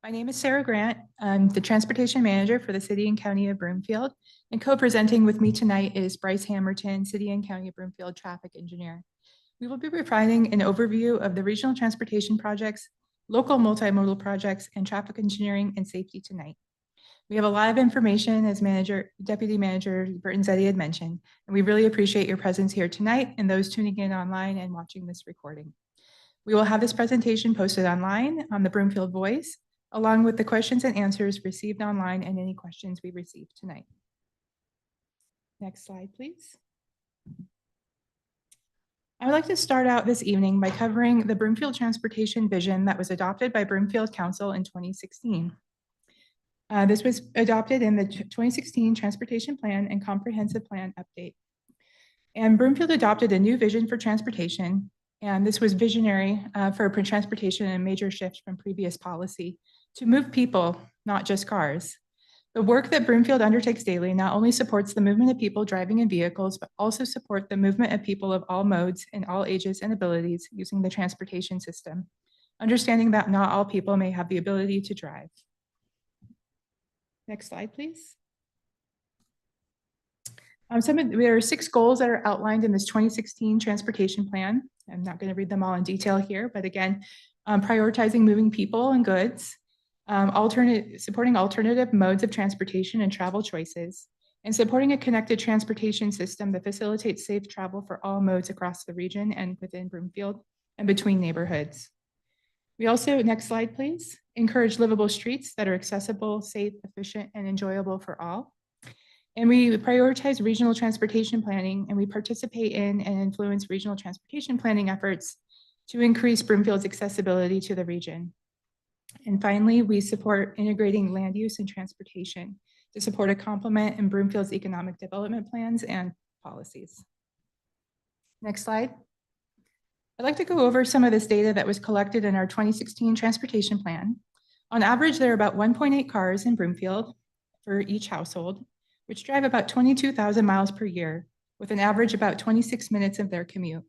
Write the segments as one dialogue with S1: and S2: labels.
S1: My name is Sarah Grant. I'm the Transportation Manager for the City and County of Broomfield. And co-presenting with me tonight is Bryce Hammerton, City and County of Broomfield Traffic Engineer. We will be providing an overview of the regional transportation projects, local multimodal projects, and traffic engineering and safety tonight. We have a lot of information, as Deputy Manager Burton Zeddy had mentioned, and we really appreciate your presence here tonight and those tuning in online and watching this recording. We will have this presentation posted online on the Broomfield Voice, along with the questions and answers received online and any questions we received tonight. Next slide, please. I would like to start out this evening by covering the Broomfield Transportation Vision that was adopted by Broomfield Council in 2016. This was adopted in the 2016 Transportation Plan and Comprehensive Plan Update. And Broomfield adopted a new vision for transportation, and this was visionary for transportation and a major shift from previous policy to move people, not just cars. The work that Broomfield undertakes daily not only supports the movement of people driving in vehicles, but also support the movement of people of all modes and all ages and abilities using the transportation system, understanding that not all people may have the ability to drive. Next slide, please. There are 6 goals that are outlined in this 2016 transportation plan. I'm not going to read them all in detail here, but again, prioritizing moving people and goods, supporting alternative modes of transportation and travel choices, and supporting a connected transportation system that facilitates safe travel for all modes across the region and within Broomfield and between neighborhoods. We also, next slide, please, encourage livable streets that are accessible, safe, efficient, and enjoyable for all. And we prioritize regional transportation planning, and we participate in and influence regional transportation planning efforts to increase Broomfield's accessibility to the region. And finally, we support integrating land use and transportation to support a complement in Broomfield's economic development plans and policies. Next slide. I'd like to go over some of this data that was collected in our 2016 transportation plan. On average, there are about 1.8 cars in Broomfield for each household, which drive about 22,000 miles per year, with an average about 26 minutes of their commute.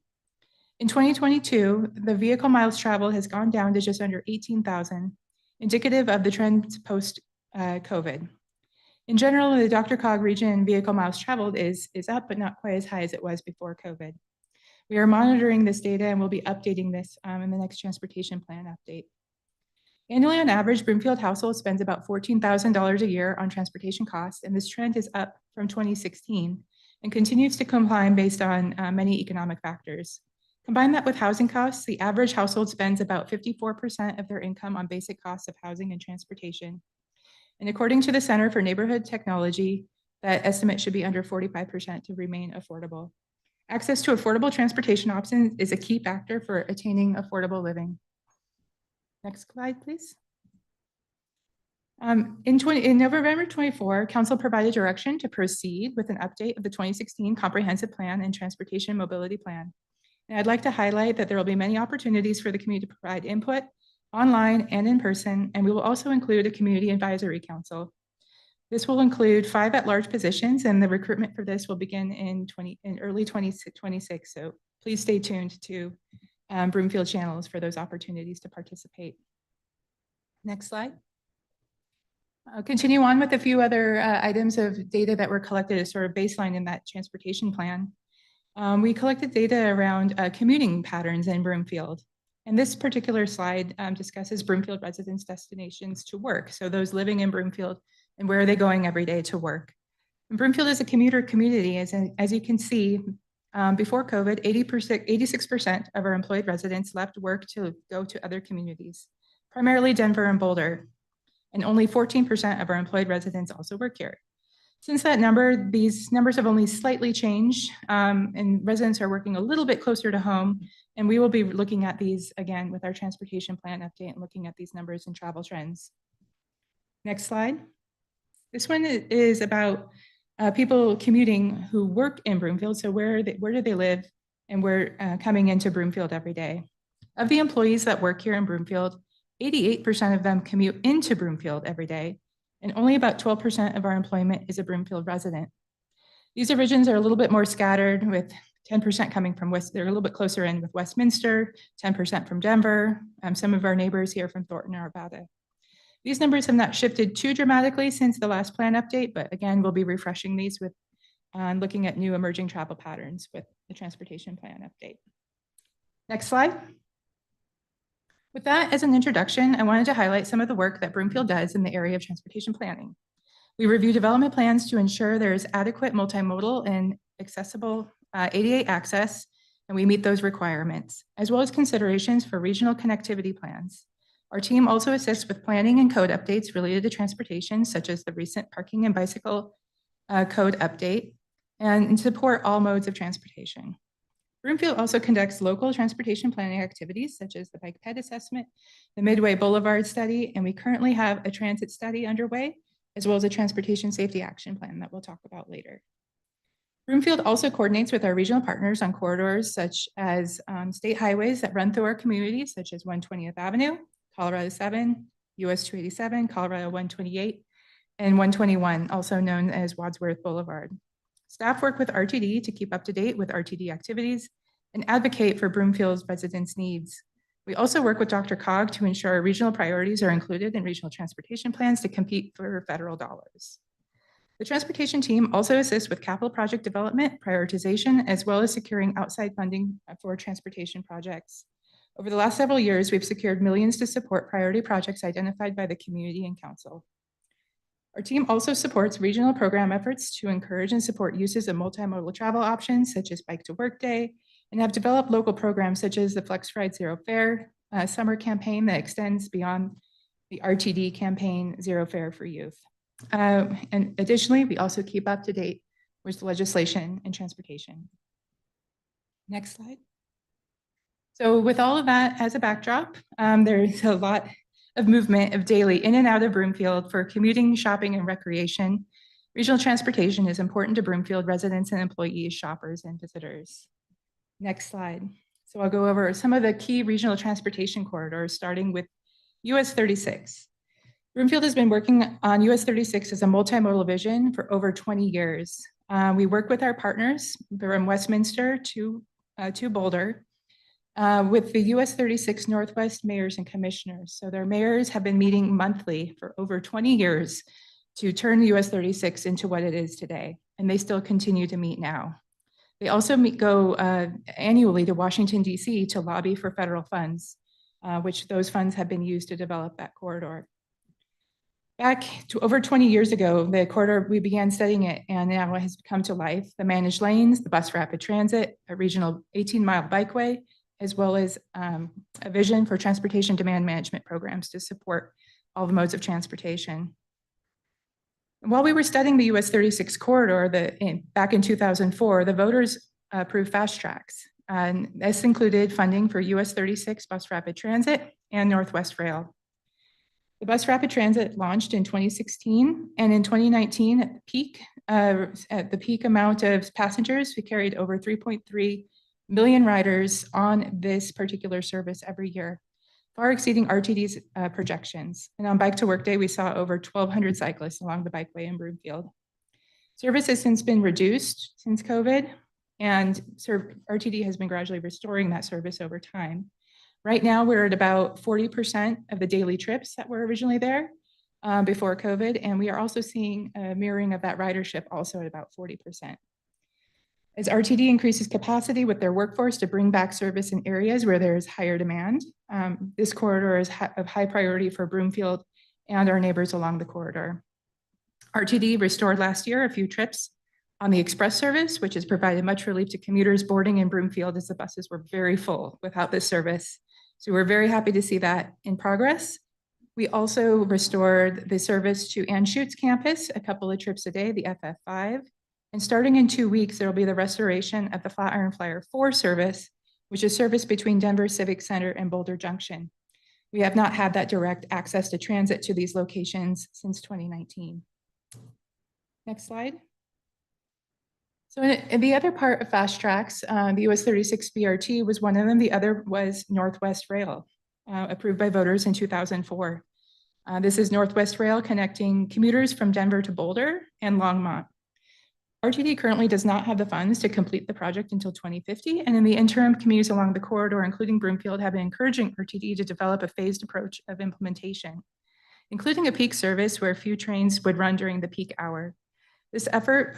S1: In 2022, the vehicle miles traveled has gone down to just under 18,000, indicative of the trend post-COVID. In general, the DRCOG region vehicle miles traveled is up, but not quite as high as it was before COVID. We are monitoring this data and we'll be updating this in the next transportation plan update. Annually, on average, Broomfield household spends about $14,000 a year on transportation costs, and this trend is up from 2016 and continues to climb based on many economic factors. Combine that with housing costs, the average household spends about 54% of their income on basic costs of housing and transportation. And according to the Center for Neighborhood Technology, that estimate should be under 45% to remain affordable. Access to affordable transportation options is a key factor for attaining affordable living. Next slide, please. In November 24, Council provided direction to proceed with an update of the 2016 Comprehensive Plan and Transportation Mobility Plan. And I'd like to highlight that there will be many opportunities for the community to provide input online and in person, and we will also include a Community Advisory Council. This will include 5 at-large positions, and the recruitment for this will begin in early 2026. So please stay tuned to Broomfield channels for those opportunities to participate. Next slide. I'll continue on with a few other items of data that were collected as sort of baseline in that transportation plan. We collected data around commuting patterns in Broomfield. And this particular slide discusses Broomfield residents' destinations to work. So those living in Broomfield and where are they going every day to work. And Broomfield is a commuter community, as you can see, before COVID, 86% of our employed residents left work to go to other communities, primarily Denver and Boulder. And only 14% of our employed residents also work here. Since that number, these numbers have only slightly changed, and residents are working a little bit closer to home. And we will be looking at these again with our transportation plan update and looking at these numbers and travel trends. Next slide. This one is about people commuting who work in Broomfield. So where do they live and where coming into Broomfield every day. Of the employees that work here in Broomfield, 88% of them commute into Broomfield every day, and only about 12% of our employment is a Broomfield resident. These regions are a little bit more scattered, with 10% coming from they're a little bit closer in with Westminster, 10% from Denver. Some of our neighbors here from Thornton, Arvada. These numbers have not shifted too dramatically since the last plan update, but again, we'll be refreshing these with looking at new emerging travel patterns with the transportation plan update. Next slide. With that as an introduction, I wanted to highlight some of the work that Broomfield does in the area of transportation planning. We review development plans to ensure there is adequate multimodal and accessible ADA access, and we meet those requirements, as well as considerations for regional connectivity plans. Our team also assists with planning and code updates related to transportation, such as the recent parking and bicycle code update, and support all modes of transportation. Broomfield also conducts local transportation planning activities, such as the bike ped assessment, the Midway Boulevard study, and we currently have a transit study underway, as well as a transportation safety action plan that we'll talk about later. Broomfield also coordinates with our regional partners on corridors such as state highways that run through our communities, such as 120th Avenue, Colorado 7, US 287, Colorado 128, and 121, also known as Wadsworth Boulevard. Staff work with RTD to keep up to date with RTD activities and advocate for Broomfield's residents' needs. We also work with DRCOG to ensure our regional priorities are included in regional transportation plans to compete for federal dollars. The transportation team also assists with capital project development, prioritization, as well as securing outside funding for transportation projects. Over the last several years, we've secured millions to support priority projects identified by the community and council. Our team also supports regional program efforts to encourage and support uses of multimodal travel options, such as Bike to Work Day, and have developed local programs such as the Flex Ride Zero Fare summer campaign that extends beyond the RTD campaign Zero Fare for Youth. And additionally, we also keep up to date with legislation and transportation. Next slide. So with all of that as a backdrop, there's a lot of movement of daily in and out of Broomfield for commuting, shopping, and recreation. Regional transportation is important to Broomfield residents and employees, shoppers, and visitors. Next slide. So I'll go over some of the key regional transportation corridors, starting with US 36. Broomfield has been working on US 36 as a multimodal vision for over 20 years. We work with our partners from Westminster to Boulder, with the US 36 Northwest mayors and commissioners. So their mayors have been meeting monthly for over 20 years to turn US 36 into what it is today, and they still continue to meet now. They also go annually to Washington, DC to lobby for federal funds, which those funds have been used to develop that corridor. Back to over 20 years ago, the corridor, we began studying it, and now it has come to life. The managed lanes, the bus rapid transit, a regional 18-mile bikeway, as well as a vision for transportation demand management programs to support all the modes of transportation. And while we were studying the US 36 corridor back in 2004, the voters approved fast tracks. And this included funding for US 36 bus rapid transit and Northwest Rail. The bus rapid transit launched in 2016, and in 2019, at the peak amount of passengers, we carried over 3.3 million riders on this particular service every year, far exceeding RTD's projections. And on Bike to Work Day, we saw over 1,200 cyclists along the bikeway in Broomfield. Service has since been reduced since COVID, and RTD has been gradually restoring that service over time. Right now, we're at about 40% of the daily trips that were originally there before COVID, and we are also seeing a mirroring of that ridership also at about 40%. As RTD increases capacity with their workforce to bring back service in areas where there is higher demand, this corridor is of high priority for Broomfield and our neighbors along the corridor. RTD restored last year a few trips on the express service, which has provided much relief to commuters boarding in Broomfield as the buses were very full without this service. So we're very happy to see that in progress. We also restored the service to Anschutz campus, a couple of trips a day, the FF5. And starting in 2 weeks, there will be the restoration of the Flatiron Flyer 4 service, which is service between Denver Civic Center and Boulder Junction. We have not had that direct access to transit to these locations since 2019. Next slide. So in the other part of fast tracks, the US 36 BRT was one of them. The other was Northwest Rail, approved by voters in 2004. This is Northwest Rail connecting commuters from Denver to Boulder and Longmont. RTD currently does not have the funds to complete the project until 2050, and in the interim, communities along the corridor, including Broomfield, have been encouraging RTD to develop a phased approach of implementation. including a peak service where few trains would run during the peak hour. This effort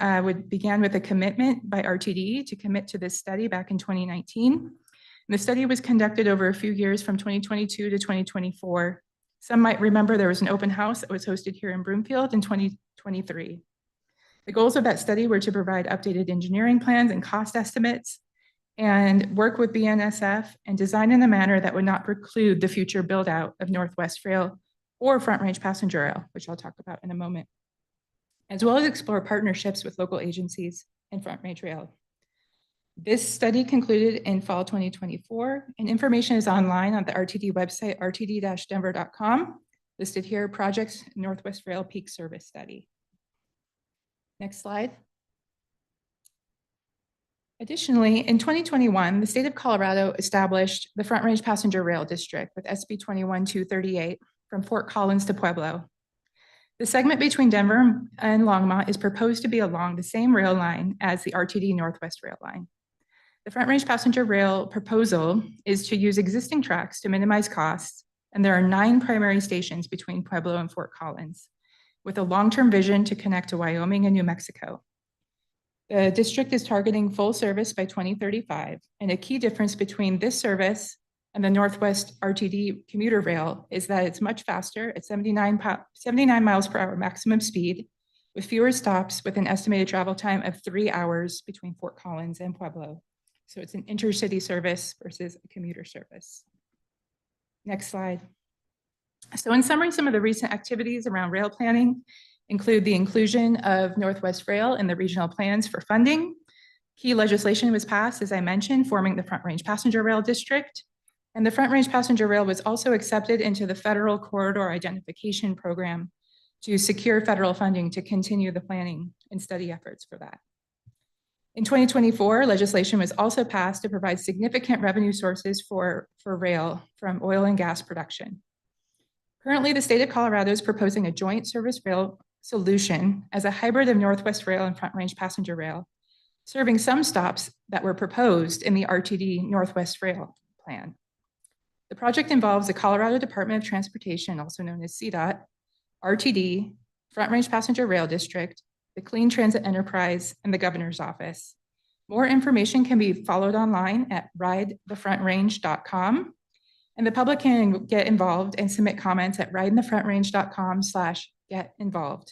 S1: began with a commitment by RTD to commit to this study back in 2019. And the study was conducted over a few years from 2022 to 2024. Some might remember there was an open house that was hosted here in Broomfield in 2023. The goals of that study were to provide updated engineering plans and cost estimates and work with BNSF and design in a manner that would not preclude the future build out of Northwest Rail or Front Range Passenger Rail, which I'll talk about in a moment, as well as explore partnerships with local agencies and Front Range Rail. This study concluded in fall 2024, and information is online on the RTD website, rtd-denver.com, listed here, Projects Northwest Rail Peak Service Study. Next slide. Additionally, in 2021, the state of Colorado established the Front Range Passenger Rail District with SB 21-238 from Fort Collins to Pueblo. The segment between Denver and Longmont is proposed to be along the same rail line as the RTD Northwest Rail line. The Front Range Passenger Rail proposal is to use existing tracks to minimize costs, and there are 9 primary stations between Pueblo and Fort Collins, with a long-term vision to connect to Wyoming and New Mexico. The district is targeting full service by 2035, and a key difference between this service and the Northwest RTD commuter rail is that it's much faster at 79 miles per hour maximum speed, with fewer stops, with an estimated travel time of 3 hours between Fort Collins and Pueblo. So it's an intercity service versus a commuter service. Next slide. So in summary, some of the recent activities around rail planning include the inclusion of Northwest Rail in the regional plans for funding. Key legislation was passed, as I mentioned, forming the Front Range Passenger Rail District. And the Front Range Passenger Rail was also accepted into the Federal Corridor Identification Program to secure federal funding to continue the planning and study efforts for that. In 2024, legislation was also passed to provide significant revenue sources for rail from oil and gas production. Currently, the state of Colorado is proposing a joint service rail solution as a hybrid of Northwest Rail and Front Range Passenger Rail, serving some stops that were proposed in the RTD Northwest Rail plan. The project involves the Colorado Department of Transportation, also known as CDOT, RTD, Front Range Passenger Rail District, the Clean Transit Enterprise, and the Governor's Office. More information can be followed online at ridethefrontrange.com, and the public can get involved and submit comments at ridethefrontrange.com/getinvolved.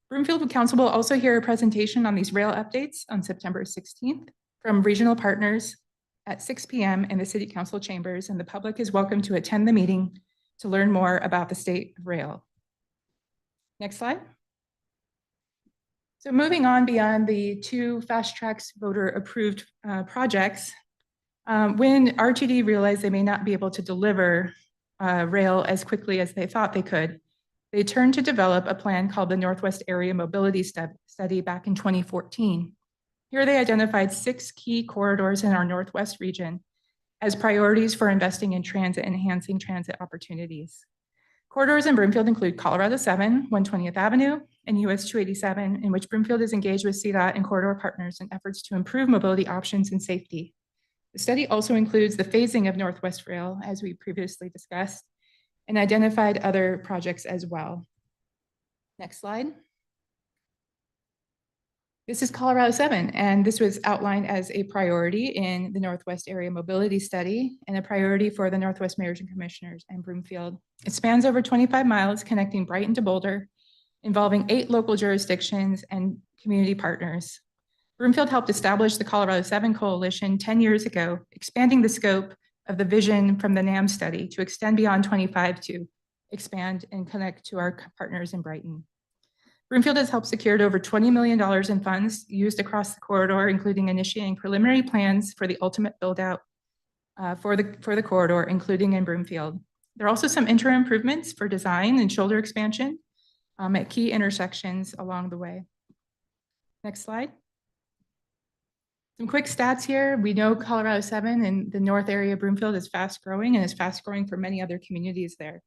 S1: Broomfield Council will also hear a presentation on these rail updates on September 16th from regional partners at 6 p.m. in the City Council chambers, and the public is welcome to attend the meeting to learn more about the state of rail. Next slide. So moving on beyond the 2 fast tracks voter approved projects, when RTD realized they may not be able to deliver rail as quickly as they thought they could, they turned to develop a plan called the Northwest Area Mobility Study back in 2014. Here they identified 6 key corridors in our Northwest region as priorities for investing in transit, enhancing transit opportunities. Corridors in Broomfield include Colorado 7, 120th Avenue, and US 287, in which Broomfield is engaged with CDOT and corridor partners in efforts to improve mobility options and safety. The study also includes the phasing of Northwest Rail, as we previously discussed, and identified other projects as well. Next slide. This is Colorado 7, and this was outlined as a priority in the Northwest Area Mobility Study and a priority for the Northwest Mayors and Commissioners and Broomfield. It spans over 25 miles, connecting Brighton to Boulder, involving 8 local jurisdictions and community partners. Broomfield helped establish the Colorado 7 Coalition 10 years ago, expanding the scope of the vision from the NAM study to extend beyond 25 to expand and connect to our partners in Brighton. Broomfield has helped secured over $20 million in funds used across the corridor, including initiating preliminary plans for the ultimate build out for the corridor, including in Broomfield. There are also some interim improvements for design and shoulder expansion at key intersections along the way. Next slide. Some quick stats here. We know Colorado 7 and the north area of Broomfield is fast growing and is fast growing for many other communities there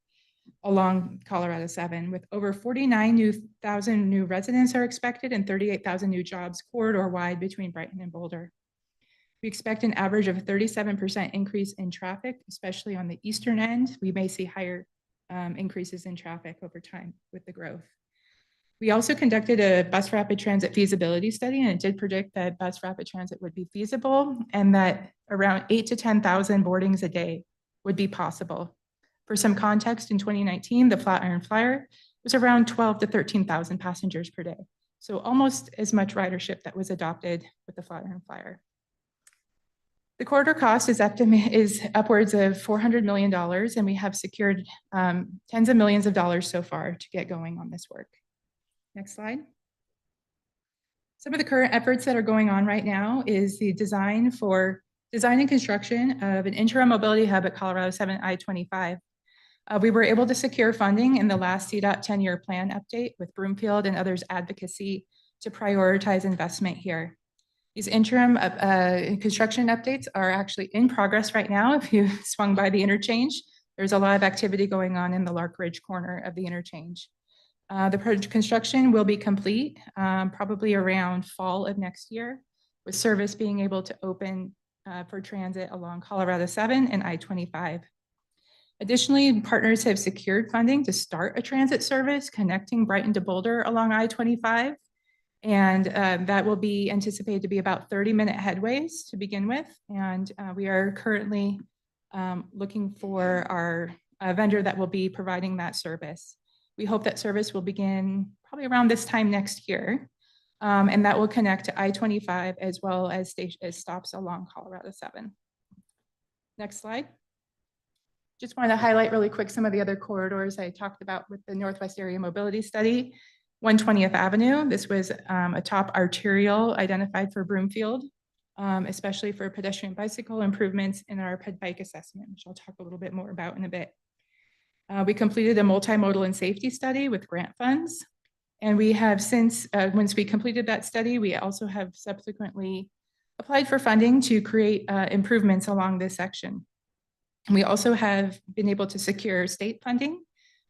S1: along Colorado 7, with over 49,000 new residents are expected and 38,000 new jobs corridor wide between Brighton and Boulder. We expect an average of a 37% increase in traffic, especially on the eastern end. We may see higher increases in traffic over time with the growth. We also conducted a bus rapid transit feasibility study, and it did predict that bus rapid transit would be feasible and that around 8,000 to 10,000 boardings a day would be possible. For some context, in 2019, the Flatiron Flyer was around 12,000 to 13,000 passengers per day. So almost as much ridership that was adopted with the Flatiron Flyer. The corridor cost is upwards of $400 million, and we have secured tens of millions of dollars so far to get going on this work. Next slide. Some of the current efforts that are going on right now is the design and construction of an interim mobility hub at Colorado 7 I-25. We were able to secure funding in the last CDOT 10-year plan update with Broomfield and others' advocacy to prioritize investment here. These interim construction updates are actually in progress right now. If you swung by the interchange, there's a lot of activity going on in the Lark Ridge corner of the interchange. The construction will be complete probably around fall of next year, with service being able to open for transit along Colorado 7 and I-25. Additionally, partners have secured funding to start a transit service connecting Brighton to Boulder along I-25. And that will be anticipated to be about 30-minute headways to begin with. And we are currently looking for our vendor that will be providing that service. We hope that service will begin probably around this time next year. And that will connect to I-25 as well as stops along Colorado 7. Next slide. Just wanted to highlight really quick some of the other corridors I talked about with the Northwest Area Mobility Study. 120th Avenue, this was a top arterial identified for Broomfield, especially for pedestrian bicycle improvements in our ped bike assessment, which I'll talk a little bit more about in a bit. We completed a multimodal and safety study with grant funds. And we have since, once we completed that study, we also have subsequently applied for funding to create improvements along this section. And we also have been able to secure state funding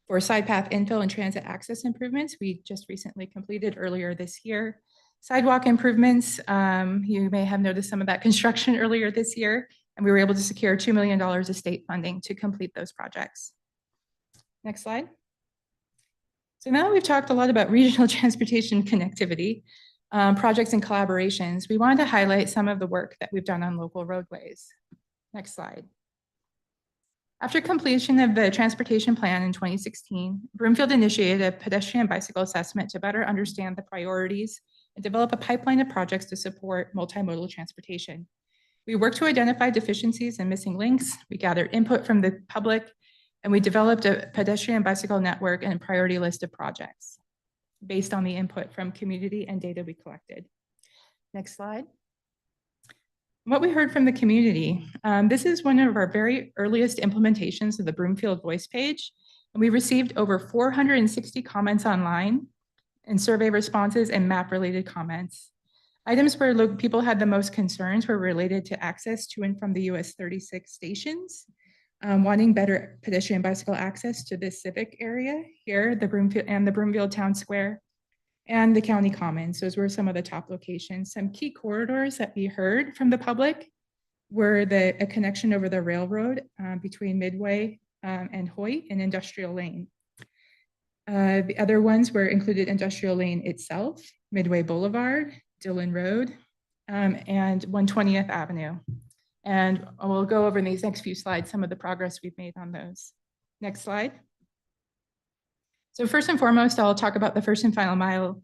S1: for side path infill and transit access improvements. We just recently completed earlier this year. Sidewalk improvements, you may have noticed some of that construction earlier this year, and we were able to secure $2 million of state funding to complete those projects. Next slide. So now we've talked a lot about regional transportation connectivity, projects and collaborations. We wanted to highlight some of the work that we've done on local roadways. Next slide. After completion of the transportation plan in 2016, Broomfield initiated a pedestrian bicycle assessment to better understand the priorities and develop a pipeline of projects to support multimodal transportation. We worked to identify deficiencies and missing links. We gathered input from the public, and we developed a pedestrian bicycle network and a priority list of projects based on the input from community and data we collected. Next slide. What we heard from the community, this is one of our very earliest implementations of the Broomfield Voice page. And we received over 460 comments online and survey responses and map related comments. Items where people had the most concerns were related to access to and from the US 36 stations, wanting better pedestrian bicycle access to this civic area here, the Broomfield Town Square, and the county commons. Those were some of the top locations. Some key corridors that we heard from the public were a connection over the railroad between Midway and Hoyt and Industrial Lane. The other ones were included Industrial Lane itself, Midway Boulevard, Dillon Road, and 120th Avenue. And we'll go over in these next few slides some of the progress we've made on those. Next slide. So first and foremost, I'll talk about the first and final mile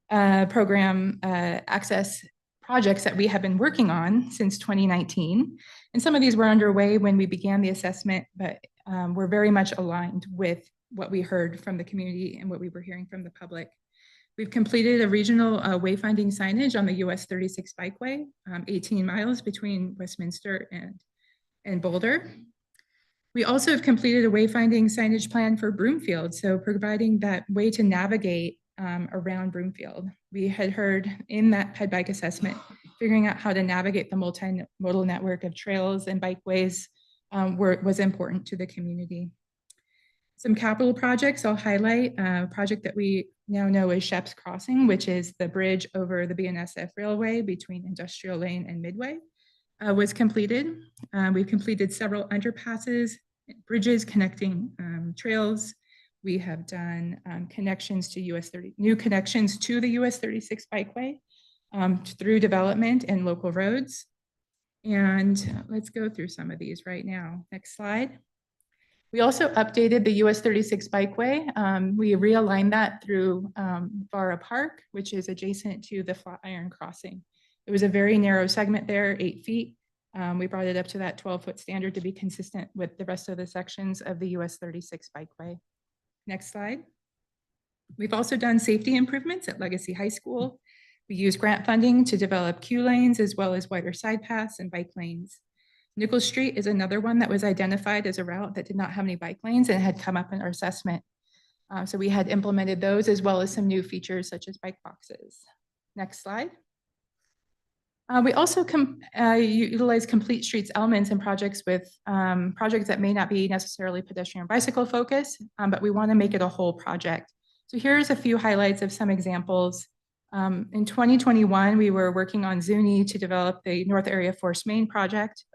S1: program access projects that we have been working on since 2019. And some of these were underway when we began the assessment, but we're very much aligned with what we heard from the community and what we were hearing from the public. We've completed a regional wayfinding signage on the US 36 bikeway, 18 miles between Westminster and Boulder. We also have completed a wayfinding signage plan for Broomfield, so providing that way to navigate around Broomfield. We had heard in that ped bike assessment, figuring out how to navigate the multimodal network of trails and bikeways was important to the community. Some capital projects I'll highlight, a project that we now know as Sheps Crossing, which is the bridge over the BNSF Railway between Industrial Lane and Midway, was completed. We've completed several underpasses bridges connecting trails. We have done connections to new connections to the US 36 bikeway through development and local roads. And let's go through some of these right now. Next slide. We also updated the US 36 bikeway. We realigned that through Vara Park, which is adjacent to the Flatiron Crossing. It was a very narrow segment there, 8 feet. We brought it up to that 12-foot standard to be consistent with the rest of the sections of the US 36 bikeway. Next slide. We've also done safety improvements at Legacy High School. We use grant funding to develop queue lanes as well as wider side paths and bike lanes. Nichols Street is another one that was identified as a route that did not have any bike lanes and had come up in our assessment. So we had implemented those as well as some new features such as bike boxes. Next slide. We also utilize complete streets elements in projects with projects that may not be necessarily pedestrian bicycle focused, but we want to make it a whole project. So here's a few highlights of some examples. In 2021, we were working on Zuni to develop the North Area Force Main project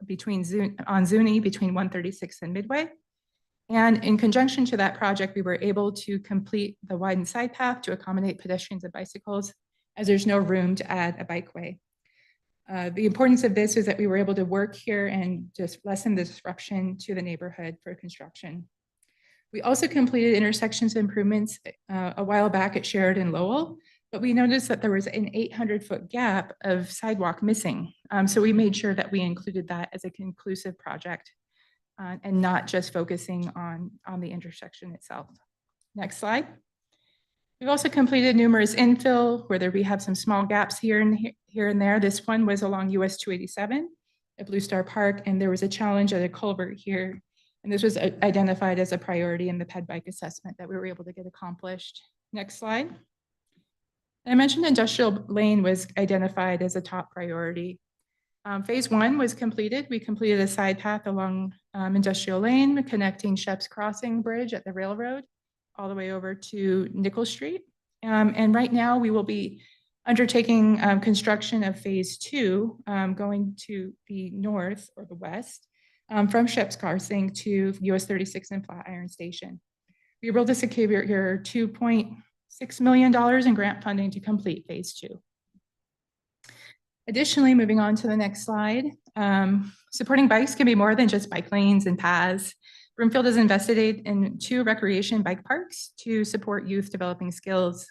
S1: on Zuni between 136 and Midway. And in conjunction to that project, we were able to complete the widened side path to accommodate pedestrians and bicycles, as there's no room to add a bikeway. The importance of this is that we were able to work here and just lessen the disruption to the neighborhood for construction. We also completed intersections improvements a while back at Sheridan Lowell, but we noticed that there was an 800-foot gap of sidewalk missing. So we made sure that we included that as a conclusive project and not just focusing on the intersection itself. Next slide. We've also completed numerous infill where we have some small gaps here and there. This one was along US 287 at Blue Star Park, and there was a challenge at a culvert here. And this was identified as a priority in the ped bike assessment that we were able to get accomplished. Next slide. I mentioned industrial lane was identified as a top priority. Phase 1 was completed. We completed a side path along industrial lane connecting Sheps Crossing Bridge at the railroad all the way over to Nichols Street. And right now we will be undertaking construction of phase 2 going to the north or the west from Sheps Crossing to US 36 and Flatiron Station. We were able to secure here $2.6 million in grant funding to complete phase 2. Additionally, moving on to the next slide, supporting bikes can be more than just bike lanes and paths. Broomfield has invested in 2 recreation bike parks to support youth developing skills.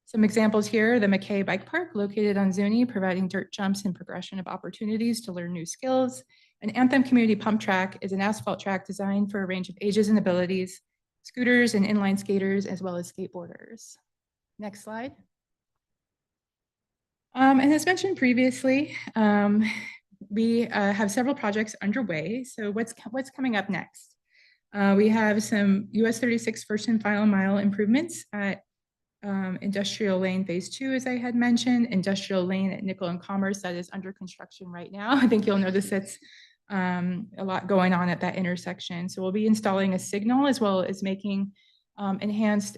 S1: Some examples here, the McKay Bike Park located on Zuni, providing dirt jumps and progression of opportunities to learn new skills. And Anthem Community Pump Track is an asphalt track designed for a range of ages and abilities, scooters and inline skaters, as well as skateboarders. Next slide. And as mentioned previously, we have several projects underway. So what's coming up next? We have some US 36 first and final mile improvements at Industrial Lane Phase 2, as I had mentioned, Industrial Lane at Nickel and Commerce that is under construction right now. I think you'll notice it's a lot going on at that intersection. So we'll be installing a signal as well as making enhanced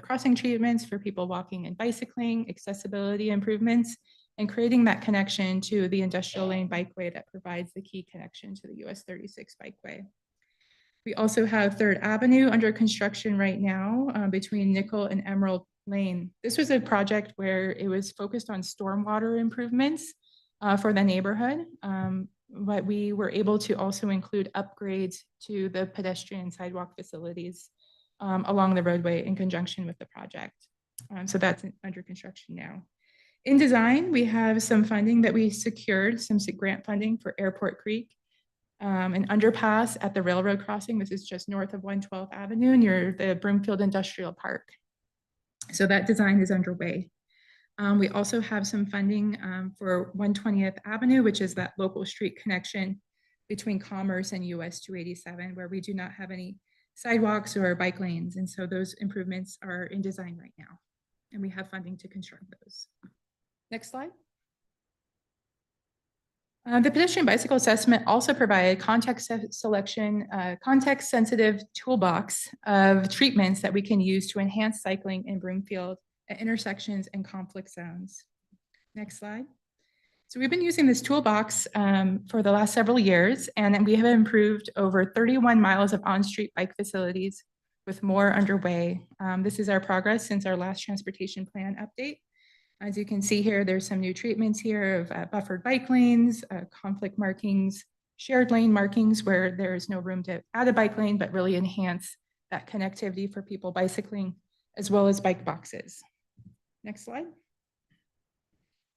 S1: crossing treatments for people walking and bicycling, accessibility improvements, and creating that connection to the industrial lane bikeway that provides the key connection to the US 36 bikeway. We also have 3rd Avenue under construction right now between Nickel and Emerald Lane. This was a project where it was focused on stormwater improvements for the neighborhood, but we were able to also include upgrades to the pedestrian sidewalk facilities along the roadway in conjunction with the project. So that's under construction now. In design, we have some funding that we secured, some grant funding for Airport Creek, an underpass at the railroad crossing. This is just north of 112th Avenue near the Broomfield Industrial Park. So that design is underway. We also have some funding for 120th Avenue, which is that local street connection between Commerce and US 287, where we do not have any sidewalks or bike lanes. And so those improvements are in design right now, and we have funding to construct those. Next slide. The pedestrian bicycle assessment also provided context-sensitive toolbox of treatments that we can use to enhance cycling in Broomfield at intersections and conflict zones. Next slide. So we've been using this toolbox for the last several years, and we have improved over 31 miles of on-street bike facilities with more underway. This is our progress since our last transportation plan update. As you can see here, there's some new treatments here of buffered bike lanes, conflict markings, shared lane markings where there's no room to add a bike lane, but really enhance that connectivity for people bicycling, as well as bike boxes. Next slide.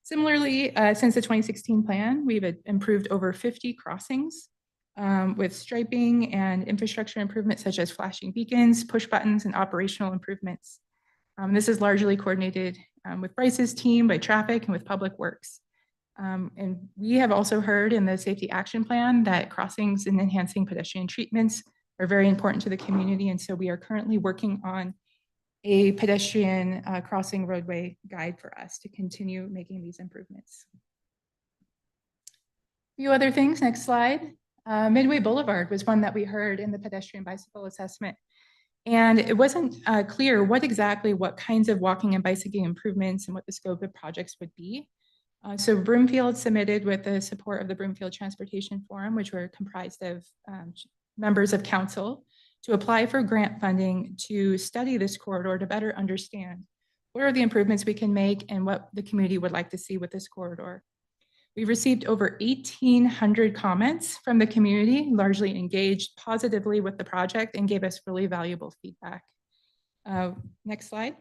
S1: Similarly, since the 2016 plan, we've improved over 50 crossings with striping and infrastructure improvements such as flashing beacons, push buttons, and operational improvements. This is largely coordinated with Bryce's team by traffic and with Public Works. And we have also heard in the safety action plan that crossings and enhancing pedestrian treatments are very important to the community. And so we are currently working on a pedestrian crossing roadway guide for us to continue making these improvements. A few other things, next slide. Midway Boulevard was one that we heard in the pedestrian bicycle assessment. And it wasn't clear what kinds of walking and bicycling improvements and what the scope of projects would be. So Broomfield submitted with the support of the Broomfield Transportation Forum, which were comprised of members of council, to apply for grant funding to study this corridor to better understand what are the improvements we can make and what the community would like to see with this corridor. We received over 1,800 comments from the community, largely engaged positively with the project and gave us really valuable feedback. Next slide.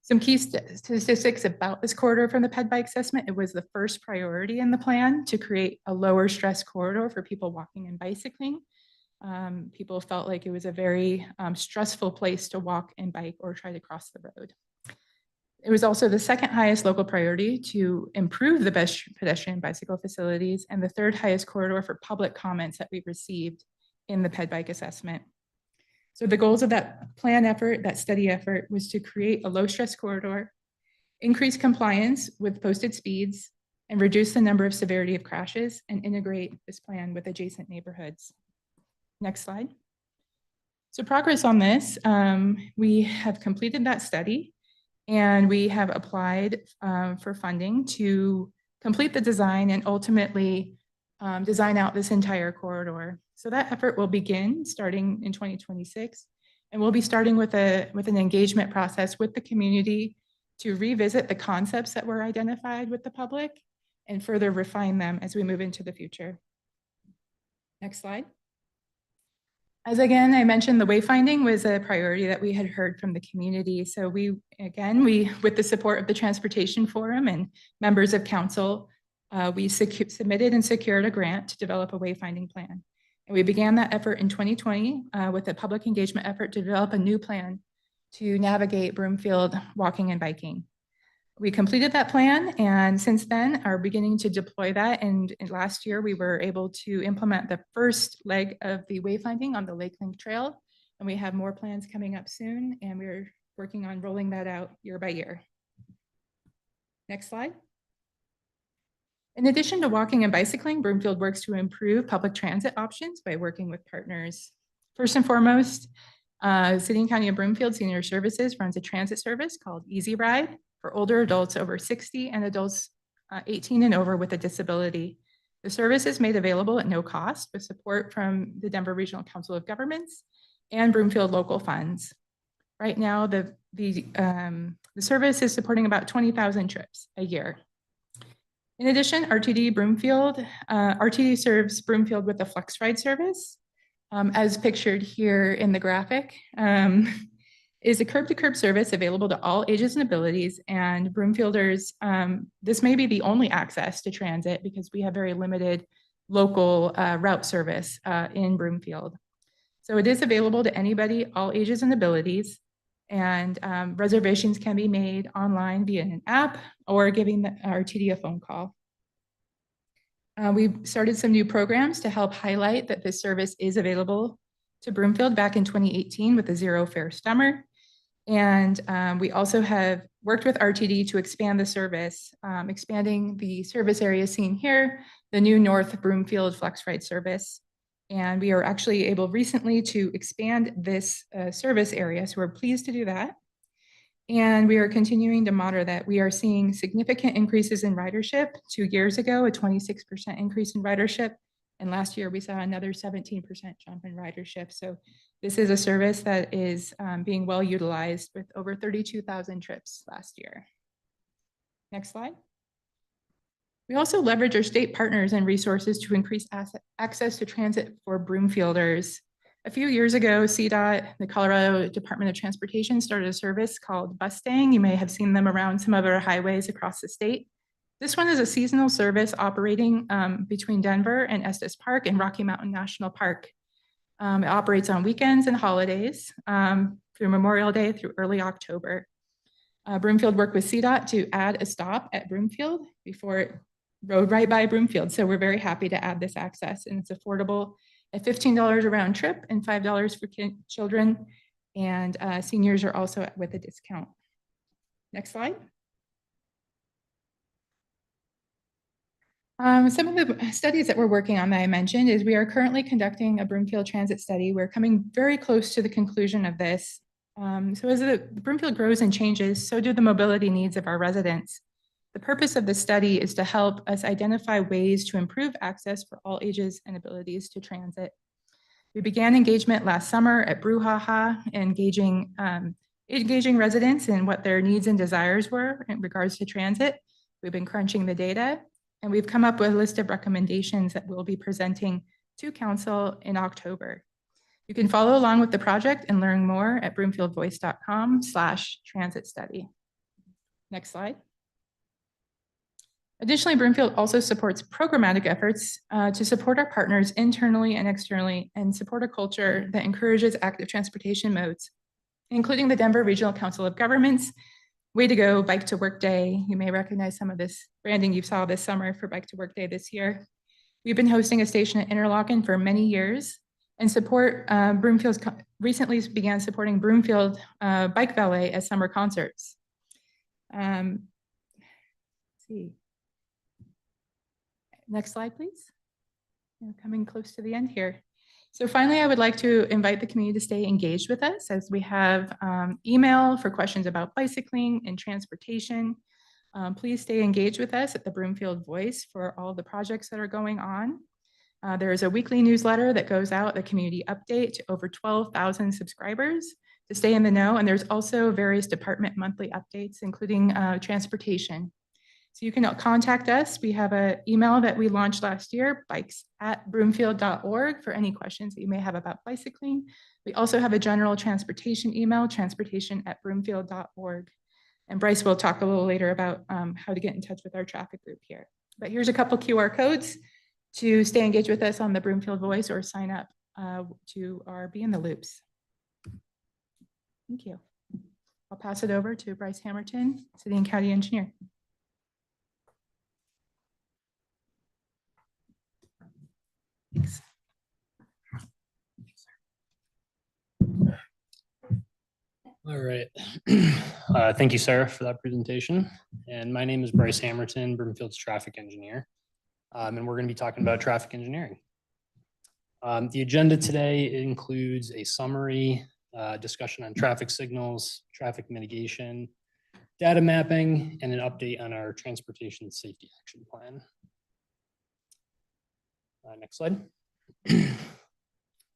S1: Some key statistics about this corridor from the Ped Bike assessment. It was the first priority in the plan to create a lower stress corridor for people walking and bicycling. People felt like it was a very stressful place to walk and bike or try to cross the road. It was also the second highest local priority to improve the best pedestrian bicycle facilities and the third highest corridor for public comments that we received in the Ped Bike assessment. So the goals of that plan effort, that study effort, was to create a low stress corridor, increase compliance with posted speeds, and reduce the number of severity of crashes and integrate this plan with adjacent neighborhoods. Next slide. So progress on this, we have completed that study and we have applied for funding to complete the design and ultimately design out this entire corridor. So that effort will begin starting in 2026, and we'll be starting with an engagement process with the community to revisit the concepts that were identified with the public and further refine them as we move into the future. Next slide. As again, I mentioned the wayfinding was a priority that we had heard from the community. So we, with the support of the Transportation Forum and members of council, we submitted and secured a grant to develop a wayfinding plan. And we began that effort in 2020 with a public engagement effort to develop a new plan to navigate Broomfield walking and biking. We completed that plan, and since then are beginning to deploy that. And last year, we were able to implement the first leg of the wayfinding on the Lake Link Trail, and we have more plans coming up soon, and we're working on rolling that out year by year. Next slide. In addition to walking and bicycling, Broomfield works to improve public transit options by working with partners. First and foremost, City and County of Broomfield Senior Services runs a transit service called Easy Ride for older adults over 60 and adults 18 and over with a disability. The service is made available at no cost with support from the Denver Regional Council of Governments and Broomfield local funds. Right now, the service is supporting about 20,000 trips a year. In addition, RTD serves Broomfield with a Flex Ride service, as pictured here in the graphic. Is a curb-to-curb service available to all ages and abilities, and Broomfielders, this may be the only access to transit because we have very limited local route service in Broomfield. So it is available to anybody, all ages and abilities, and reservations can be made online via an app or giving the RTD a phone call. We've started some new programs to help highlight that this service is available to Broomfield back in 2018 with the Zero Fare Summer. And we also have worked with RTD to expand the service, expanding the service area seen here, the new North Broomfield Flex Ride service. And we are actually able recently to expand this service area, so we're pleased to do that. And we are continuing to monitor that. We are seeing significant increases in ridership. 2 years ago, a 26% increase in ridership. And last year, we saw another 17% jump in ridership. So this is a service that is being well utilized with over 32,000 trips last year. Next slide. We also leverage our state partners and resources to increase access to transit for Broomfielders. A few years ago, CDOT, the Colorado Department of Transportation, started a service called Bustang. You may have seen them around some of our highways across the state. This one is a seasonal service operating between Denver and Estes Park and Rocky Mountain National Park. It operates on weekends and holidays through Memorial Day through early October. Broomfield worked with CDOT to add a stop at Broomfield before it rode right by Broomfield. So we're very happy to add this access, and it's affordable at $15 a round trip and $5 for children. And seniors are also with a discount. Next slide. Some of the studies that we're working on that I mentioned is we are currently conducting a Broomfield transit study. We're coming very close to the conclusion of this. So as the Broomfield grows and changes, so do the mobility needs of our residents. The purpose of the study is to help us identify ways to improve access for all ages and abilities to transit. We began engagement last summer at Brouhaha, engaging residents in what their needs and desires were in regards to transit. We've been crunching the data, and we've come up with a list of recommendations that we'll be presenting to council in October. You can follow along with the project and learn more at broomfieldvoice.com/transit study. Next slide. Additionally, Broomfield also supports programmatic efforts to support our partners internally and externally and support a culture that encourages active transportation modes, including the Denver Regional Council of Governments, Way to Go, Bike to Work Day. You may recognize some of this branding you saw this summer for Bike to Work Day this year. We've been hosting a station at Interlochen for many years and support Broomfield's recently began supporting Broomfield Bike Valet at summer concerts. Let's see. Next slide, please. We're coming close to the end here. So finally, I would like to invite the community to stay engaged with us as we have email for questions about bicycling and transportation. Please stay engaged with us at the Broomfield Voice for all the projects that are going on. There is a weekly newsletter that goes out, a community update to over 12,000 subscribers to stay in the know. And there's also various department monthly updates, including transportation. So you can contact us. We have an email that we launched last year, bikes@broomfield.org, for any questions that you may have about bicycling. We also have a general transportation email, transportation@broomfield.org. And Bryce will talk a little later about how to get in touch with our traffic group here. But here's a couple QR codes to stay engaged with us on the Broomfield Voice or sign up to our Be in the Loops. Thank you. I'll pass it over to Bryce Hammerton, City and County Engineer. Thanks.
S2: All right. Thank you, Sarah, for that presentation. And my name is Bryce Hammerton, Broomfield's traffic engineer. And we're going to be talking about traffic engineering. The agenda today includes a summary, discussion on traffic signals, traffic mitigation, data mapping, and an update on our transportation safety action plan. Next slide.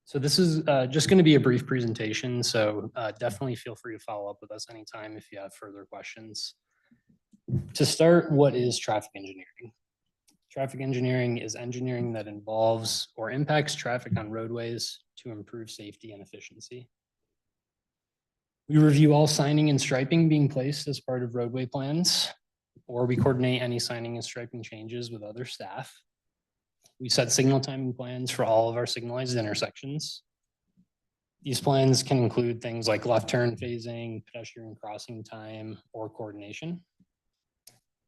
S2: So this is just going to be a brief presentation, so definitely feel free to follow up with us anytime if you have further questions. To start, what is traffic engineering? Traffic engineering is engineering that involves or impacts traffic on roadways to improve safety and efficiency. We review all signing and striping being placed as part of roadway plans, or we coordinate any signing and striping changes with other staff. We set signal timing plans for all of our signalized intersections. These plans can include things like left turn phasing, pedestrian crossing time, or coordination.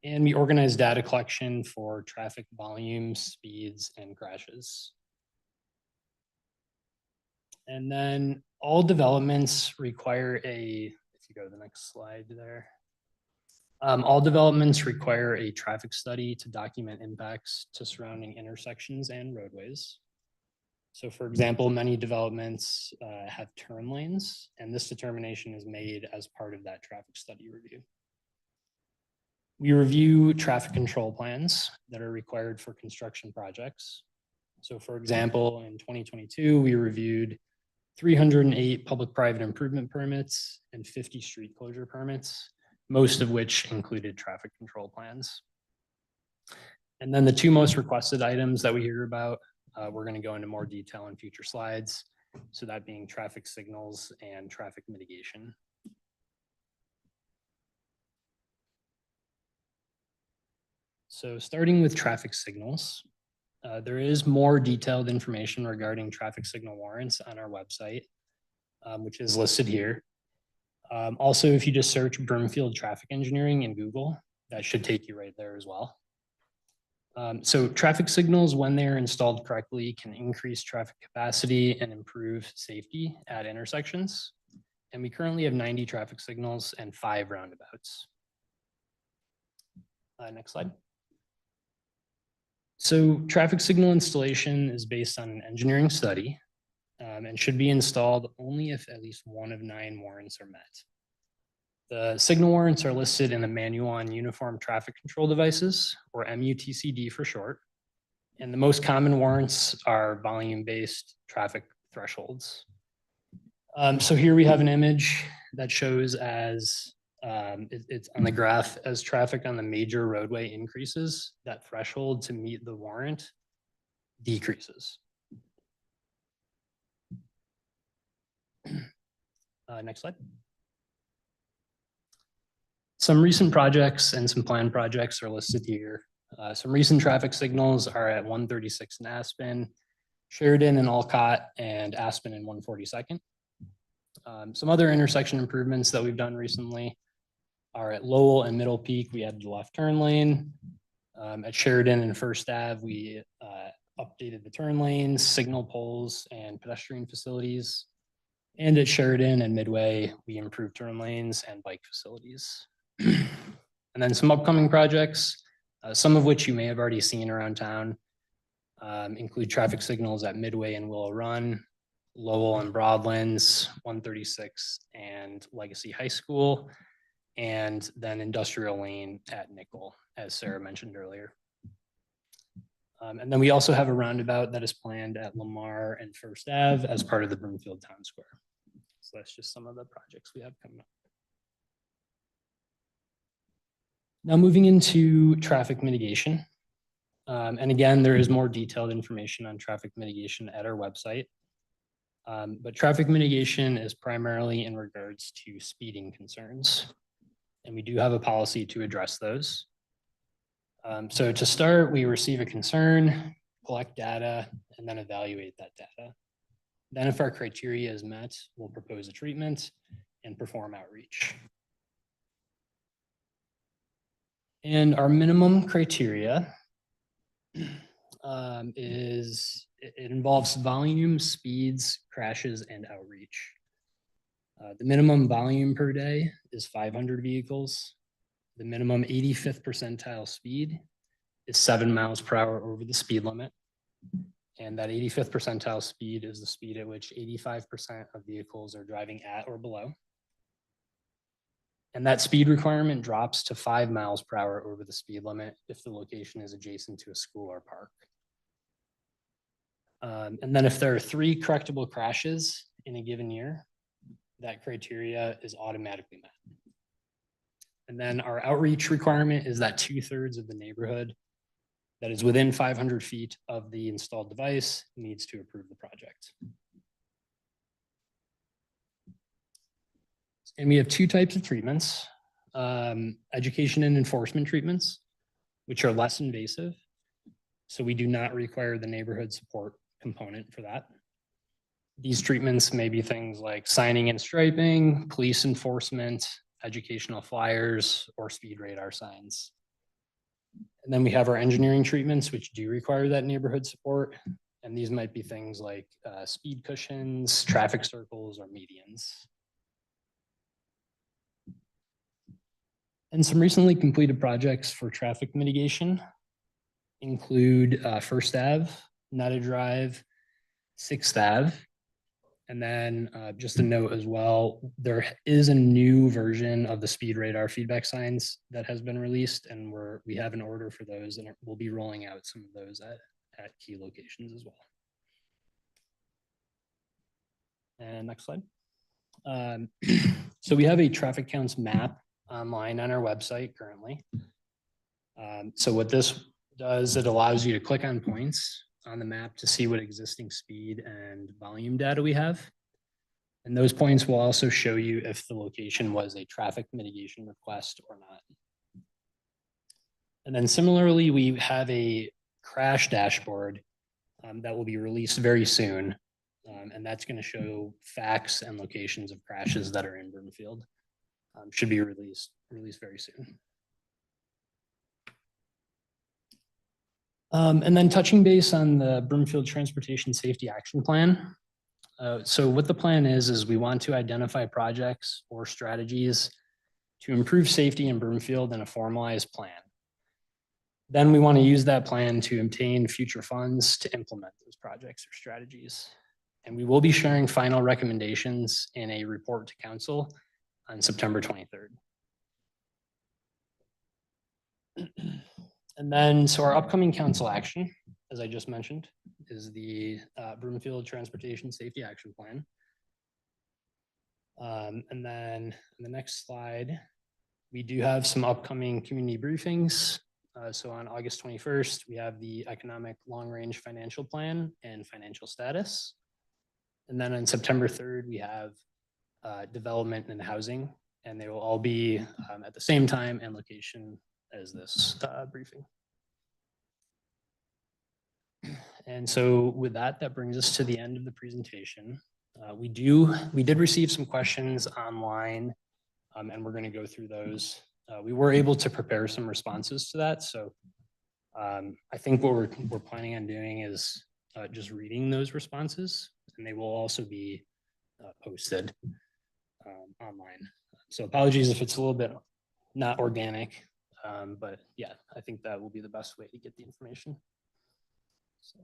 S2: And we organize data collection for traffic volumes, speeds, and crashes. And then all developments require if you go to the next slide there. All developments require a traffic study to document impacts to surrounding intersections and roadways. So for example, many developments have turn lanes, and this determination is made as part of that traffic study review. We review traffic control plans that are required for construction projects. So for example, in 2022, we reviewed 308 public-private improvement permits and 50 street closure permits, most of which included traffic control plans. And then the two most requested items that we hear about, we're going to go into more detail in future slides. So that being traffic signals and traffic mitigation. So starting with traffic signals, there is more detailed information regarding traffic signal warrants on our website, which is listed here. Also, if you just search Broomfield Traffic Engineering in Google, that should take you right there as well. So traffic signals, when they are installed correctly, can increase traffic capacity and improve safety at intersections. And we currently have 90 traffic signals and 5 roundabouts. Next slide. So traffic signal installation is based on an engineering study and should be installed only if at least one of 9 warrants are met. The signal warrants are listed in the Manual on Uniform Traffic Control Devices, or MUTCD for short. And the most common warrants are volume-based traffic thresholds. So here we have an image that shows as it's on the graph, as traffic on the major roadway increases, that threshold to meet the warrant decreases. Next slide. Some recent projects and some planned projects are listed here. Some recent traffic signals are at 136 in Aspen, Sheridan and Olcott, and Aspen and 142nd. Some other intersection improvements that we've done recently are at Lowell and Middle Peak. We added the left turn lane. At Sheridan and First Ave, we updated the turn lanes, signal poles, and pedestrian facilities. And at Sheridan and Midway, we improved turn lanes and bike facilities. And then some upcoming projects, some of which you may have already seen around town, include traffic signals at Midway and Willow Run, Lowell and Broadlands, 136 and Legacy High School, and then Industrial Lane at Nickel, as Sarah mentioned earlier. And then we also have a roundabout that is planned at Lamar and First Ave as part of the Broomfield Town Square. So that's just some of the projects we have coming up. Now moving into traffic mitigation. And again, there is more detailed information on traffic mitigation at our website. But traffic mitigation is primarily in regards to speeding concerns. And we do have a policy to address those. So to start, we receive a concern, collect data, and then evaluate that data. Then if our criteria is met, we'll propose a treatment and perform outreach. And our minimum criteria it involves volume, speeds, crashes, and outreach. The minimum volume per day is 500 vehicles. The minimum 85th percentile speed is 7 miles per hour over the speed limit. And that 85th percentile speed is the speed at which 85% of vehicles are driving at or below. And that speed requirement drops to 5 miles per hour over the speed limit if the location is adjacent to a school or park. And then if there are 3 correctable crashes in a given year, that criteria is automatically met. And then our outreach requirement is that 2/3 of the neighborhood that is within 500 feet of the installed device needs to approve the project. And we have 2 types of treatments, education and enforcement treatments, which are less invasive. So we do not require the neighborhood support component for that. These treatments may be things like signing and striping, police enforcement, educational flyers, or speed radar signs. And then we have our engineering treatments, which do require that neighborhood support. And these might be things like speed cushions, traffic circles, or medians. And some recently completed projects for traffic mitigation include First Ave, Netta Drive, 6th Ave. And then just a note as well, there is a new version of the speed radar feedback signs that has been released, and we have an order for those, and we'll be rolling out some of those at key locations as well. And next slide. So we have a traffic counts map online on our website currently. So what this does, it allows you to click on points on the map to see what existing speed and volume data we have. And those points will also show you if the location was a traffic mitigation request or not. And then similarly, we have a crash dashboard that will be released very soon. And that's going to show facts and locations of crashes that are in Broomfield. Should be released very soon. And then touching base on the Broomfield Transportation Safety Action Plan. So what the plan is we want to identify projects or strategies to improve safety in Broomfield in a formalized plan. Then we want to use that plan to obtain future funds to implement those projects or strategies. And we will be sharing final recommendations in a report to council on September 23rd. And then, so our upcoming council action, as I just mentioned, is the Broomfield Transportation Safety Action Plan. And then in the next slide, we do have some upcoming community briefings. So on August 21st, we have the Economic Long Range Financial Plan and Financial Status. And then on September 3rd, we have Development and Housing, and they will all be at the same time and location as this briefing. And so with that, that brings us to the end of the presentation. We did receive some questions online, and we're going to go through those. We were able to prepare some responses to that. So I think what we're planning on doing is just reading those responses, and they will also be posted online. So apologies if it's a little bit not organic, but yeah, I think that will be the best way to get the information. So.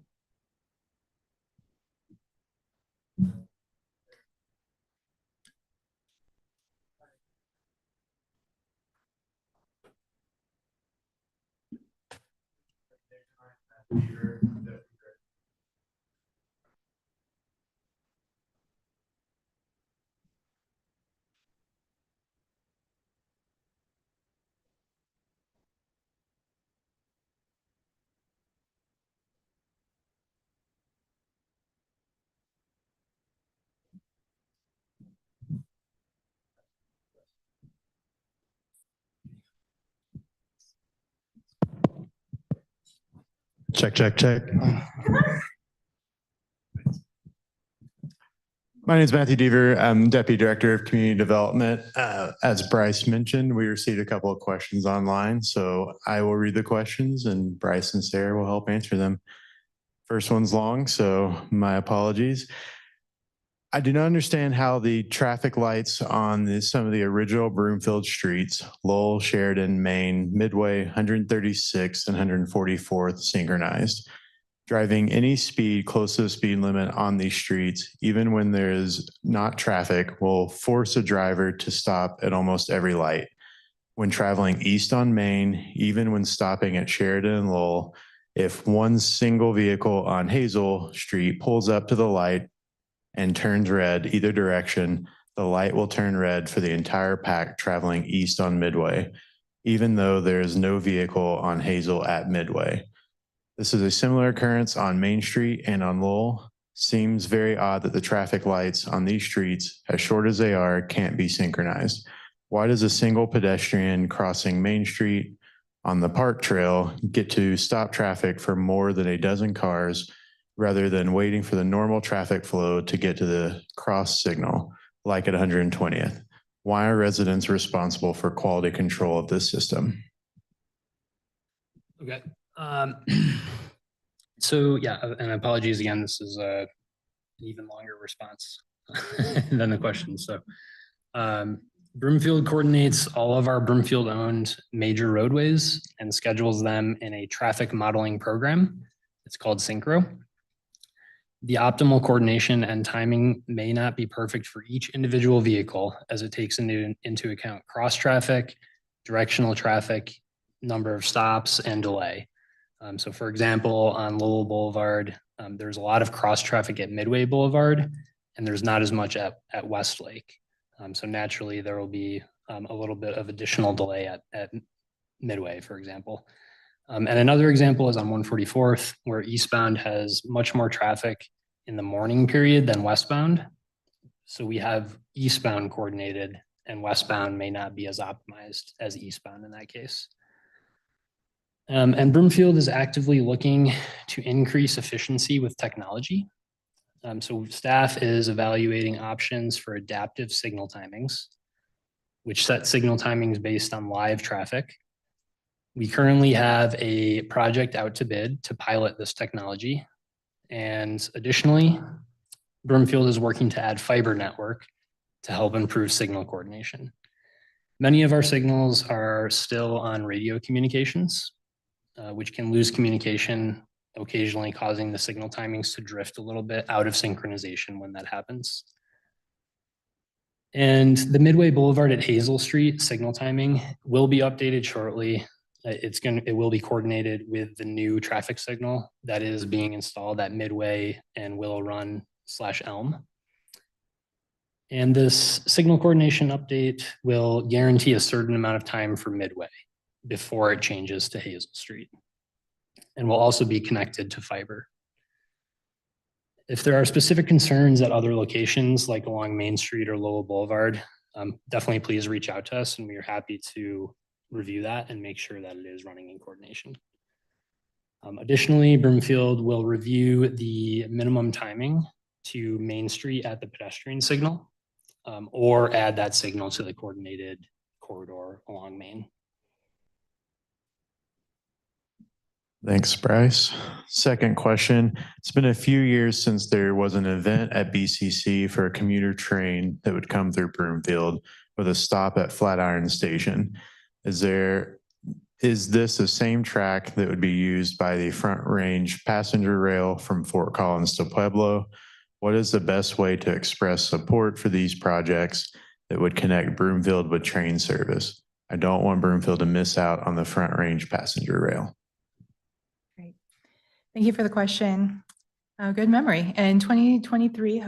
S3: Check, check, check. My name is Matthew Deaver. I'm Deputy Director of Community Development. As Bryce mentioned, we received a couple of questions online, so I will read the questions and Bryce and Sarah will help answer them. First one's long, so my apologies. I do not understand how the traffic lights on some of the original Broomfield streets, Lowell, Sheridan, Main, Midway, 136th and 144th synchronized. Driving any speed close to the speed limit on these streets, even when there is not traffic, will force a driver to stop at almost every light. When traveling east on Main, even when stopping at Sheridan and Lowell, if one single vehicle on Hazel Street pulls up to the light and turns red either direction, the light will turn red for the entire pack traveling east on Midway, even though there is no vehicle on Hazel at Midway. This is a similar occurrence on Main Street and on Lowell. Seems very odd that the traffic lights on these streets, as short as they are, can't be synchronized. Why does a single pedestrian crossing Main Street on the park trail get to stop traffic for more than a dozen cars rather than waiting for the normal traffic flow to get to the cross signal, like at 120th? Why are residents responsible for quality control of this system?
S2: Okay. So yeah, and apologies again, this is an even longer response than the question. So Broomfield coordinates all of our Broomfield owned major roadways and schedules them in a traffic modeling program. It's called Synchro. The optimal coordination and timing may not be perfect for each individual vehicle as it takes into account cross traffic, directional traffic, number of stops, and delay. So for example, on Lowell Boulevard, there's a lot of cross traffic at Midway Boulevard, and there's not as much at Westlake. So naturally, there will be a little bit of additional delay at Midway, for example. And another example is on 144th, where eastbound has much more traffic in the morning period than westbound. So we have eastbound coordinated, and westbound may not be as optimized as eastbound in that case. And Broomfield is actively looking to increase efficiency with technology. So staff is evaluating options for adaptive signal timings, which set signal timings based on live traffic. We currently have a project out to bid to pilot this technology. And additionally, Broomfield is working to add fiber network to help improve signal coordination. Many of our signals are still on radio communications, which can lose communication, occasionally causing the signal timings to drift a little bit out of synchronization when that happens. And the Midway Boulevard at Hazel Street signal timing will be updated shortly. It will be coordinated with the new traffic signal that is being installed at Midway and Willow Run / Elm. And this signal coordination update will guarantee a certain amount of time for Midway before it changes to Hazel Street, and will also be connected to fiber. If there are specific concerns at other locations, like along Main Street or Lowell Boulevard, definitely please reach out to us, and we are happy to review that and make sure that it is running in coordination. Additionally, Broomfield will review the minimum timing to Main Street at the pedestrian signal, or add that signal to the coordinated corridor along Main.
S3: Thanks, Bryce. Second question. It's been a few years since there was an event at BCC for a commuter train that would come through Broomfield with a stop at Flatiron Station. Is this the same track that would be used by the Front Range passenger rail from Fort Collins to Pueblo? What is the best way to express support for these projects that would connect Broomfield with train service? I don't want Broomfield to miss out on the Front Range passenger rail.
S1: Great. Thank you for the question. Good memory. In 2023,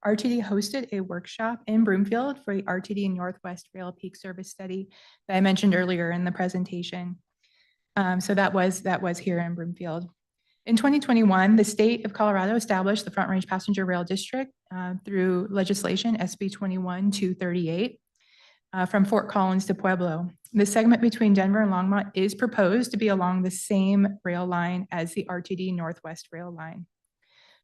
S1: RTD hosted a workshop in Broomfield for the RTD Northwest Rail Peak Service Study that I mentioned earlier in the presentation. So that was here in Broomfield. In 2021, the state of Colorado established the Front Range Passenger Rail District through legislation SB 21-238 from Fort Collins to Pueblo. The segment between Denver and Longmont is proposed to be along the same rail line as the RTD Northwest Rail Line.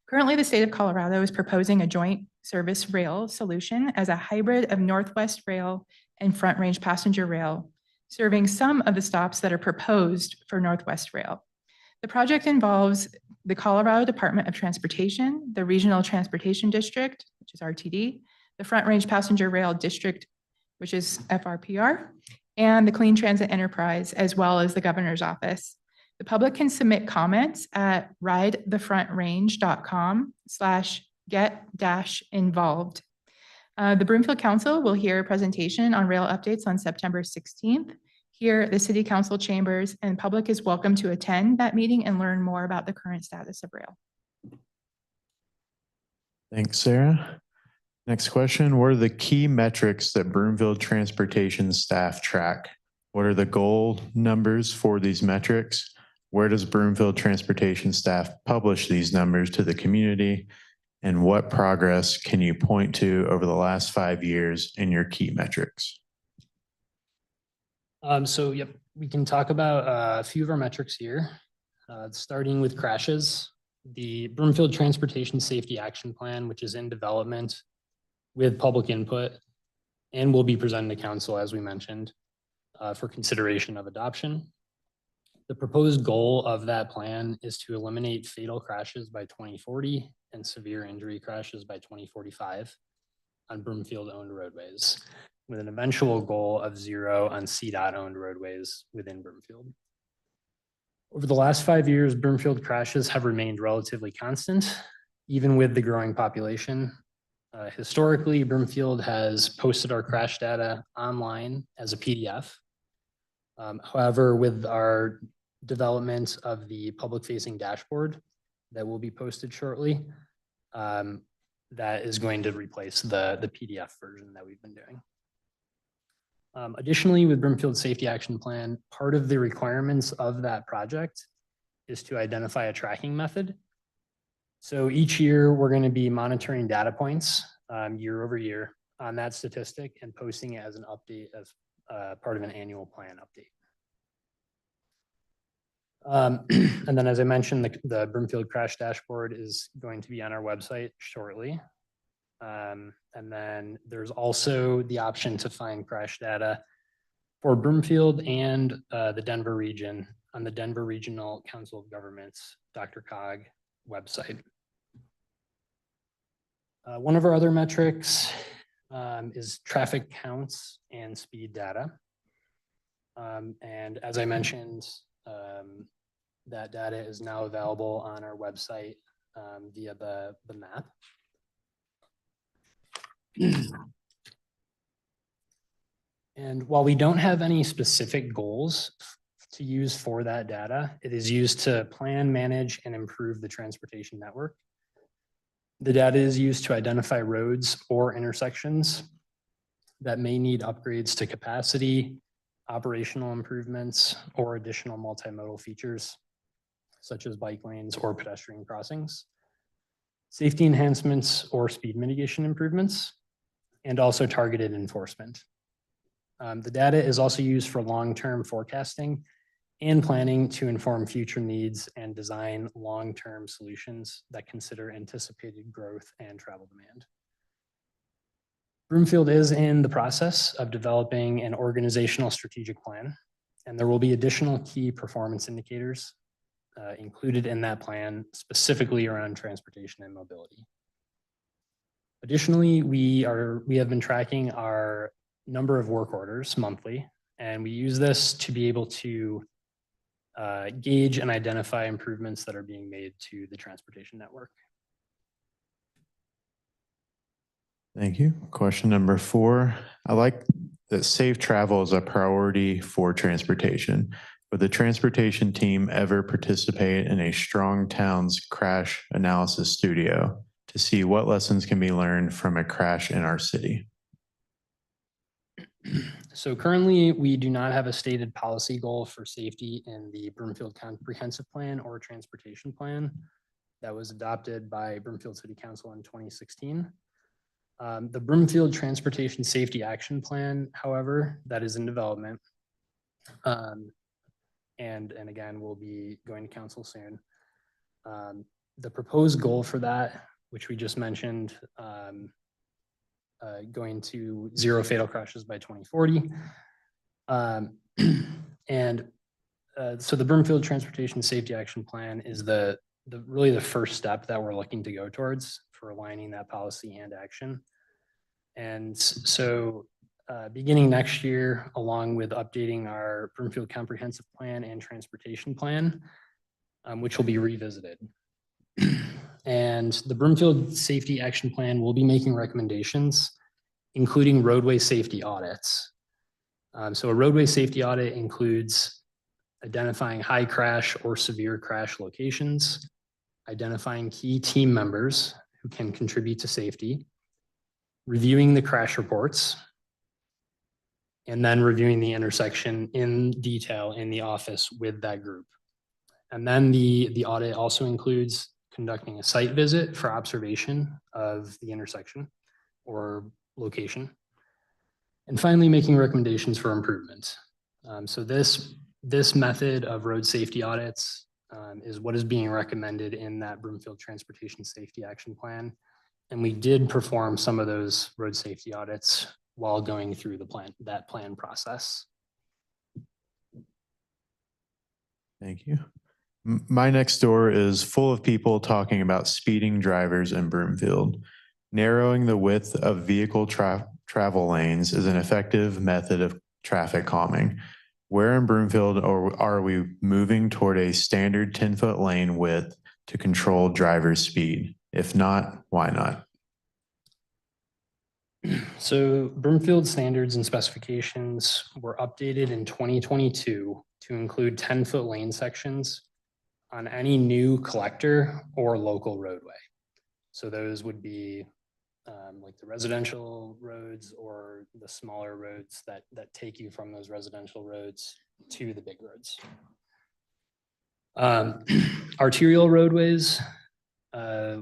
S1: Currently, the state of Colorado is proposing a joint service rail solution as a hybrid of Northwest Rail and Front Range Passenger Rail, serving some of the stops that are proposed for Northwest Rail. The project involves the Colorado Department of Transportation, the Regional Transportation District, which is RTD, the Front Range Passenger Rail District, which is FRPR, and the Clean Transit Enterprise, as well as the Governor's Office. The public can submit comments at ridethefrontrange.com/get-involved. The Broomfield Council will hear a presentation on rail updates on September 16th here at the City Council chambers, and public is welcome to attend that meeting and learn more about the current status of rail.
S3: Thanks, Sarah. Next question. What are the key metrics that Broomfield transportation staff track? What are the goal numbers for these metrics? Where does Broomfield transportation staff publish these numbers to the community? And what progress can you point to over the last 5 years in your key metrics?
S2: Yep, we can talk about a few of our metrics here, starting with crashes. The Broomfield Transportation Safety Action Plan, which is in development with public input and will be presented to council, as we mentioned, for consideration of adoption. The proposed goal of that plan is to eliminate fatal crashes by 2040 and severe injury crashes by 2045 on Broomfield-owned roadways, with an eventual goal of 0 on CDOT-owned roadways within Broomfield. Over the last 5 years, Broomfield crashes have remained relatively constant, even with the growing population. Historically, Broomfield has posted our crash data online as a PDF. However, with our development of the public-facing dashboard that will be posted shortly, that is going to replace the PDF version that we've been doing. Additionally, with Broomfield Safety Action Plan, part of the requirements of that project is to identify a tracking method. So each year, we're going to be monitoring data points year over year on that statistic and posting it as an update as part of an annual plan update. And then, as I mentioned, the Broomfield Crash Dashboard is going to be on our website shortly. And then there's also the option to find crash data for Broomfield and the Denver region on the Denver Regional Council of Governments, DRCOG website. One of our other metrics is traffic counts and speed data. And as I mentioned, that data is now available on our website via the map. And while we don't have any specific goals to use for that data, it is used to plan, manage, and improve the transportation network. The data is used to identify roads or intersections that may need upgrades to capacity, operational improvements, or additional multimodal features, such as bike lanes or pedestrian crossings, safety enhancements or speed mitigation improvements, and also targeted enforcement. The data is also used for long-term forecasting and planning to inform future needs and design long-term solutions that consider anticipated growth and travel demand. Broomfield is in the process of developing an organizational strategic plan, and there will be additional key performance indicators included in that plan, specifically around transportation and mobility. Additionally, we have been tracking our number of work orders monthly, and we use this to be able to gauge and identify improvements that are being made to the transportation network.
S3: Thank you. Question number 4. I like that safe travel is a priority for transportation. Would the transportation team ever participate in a Strong Towns crash analysis studio to see what lessons can be learned from a crash in our city?
S2: So currently, we do not have a stated policy goal for safety in the Broomfield Comprehensive Plan or Transportation Plan that was adopted by Broomfield City Council in 2016. The Broomfield Transportation Safety Action Plan, however, that is in development. And again, we'll be going to council soon. The proposed goal for that, which we just mentioned, going to 0 fatal crashes by 2040. So the Broomfield Transportation Safety Action Plan is really the first step that we're looking to go towards for aligning that policy and action. And so beginning next year, along with updating our Broomfield Comprehensive Plan and Transportation Plan, which will be revisited. And the Broomfield Safety Action Plan will be making recommendations, including roadway safety audits. So a roadway safety audit includes identifying high crash or severe crash locations, identifying key team members who can contribute to safety, reviewing the crash reports, and then reviewing the intersection in detail in the office with that group. And then the audit also includes conducting a site visit for observation of the intersection or location. And finally, making recommendations for improvement. So this method of road safety audits is what is being recommended in that Broomfield Transportation Safety Action Plan. And we did perform some of those road safety audits while going through that plan process.
S3: Thank you. My next door is full of people talking about speeding drivers in Broomfield. Narrowing the width of vehicle travel lanes is an effective method of traffic calming. Where in Broomfield are we moving toward a standard 10-foot lane width to control driver's speed? If not, why not?
S2: So Broomfield standards and specifications were updated in 2022 to include 10-foot lane sections on any new collector or local roadway. So those would be like the residential roads or the smaller roads that take you from those residential roads to the big roads. Arterial roadways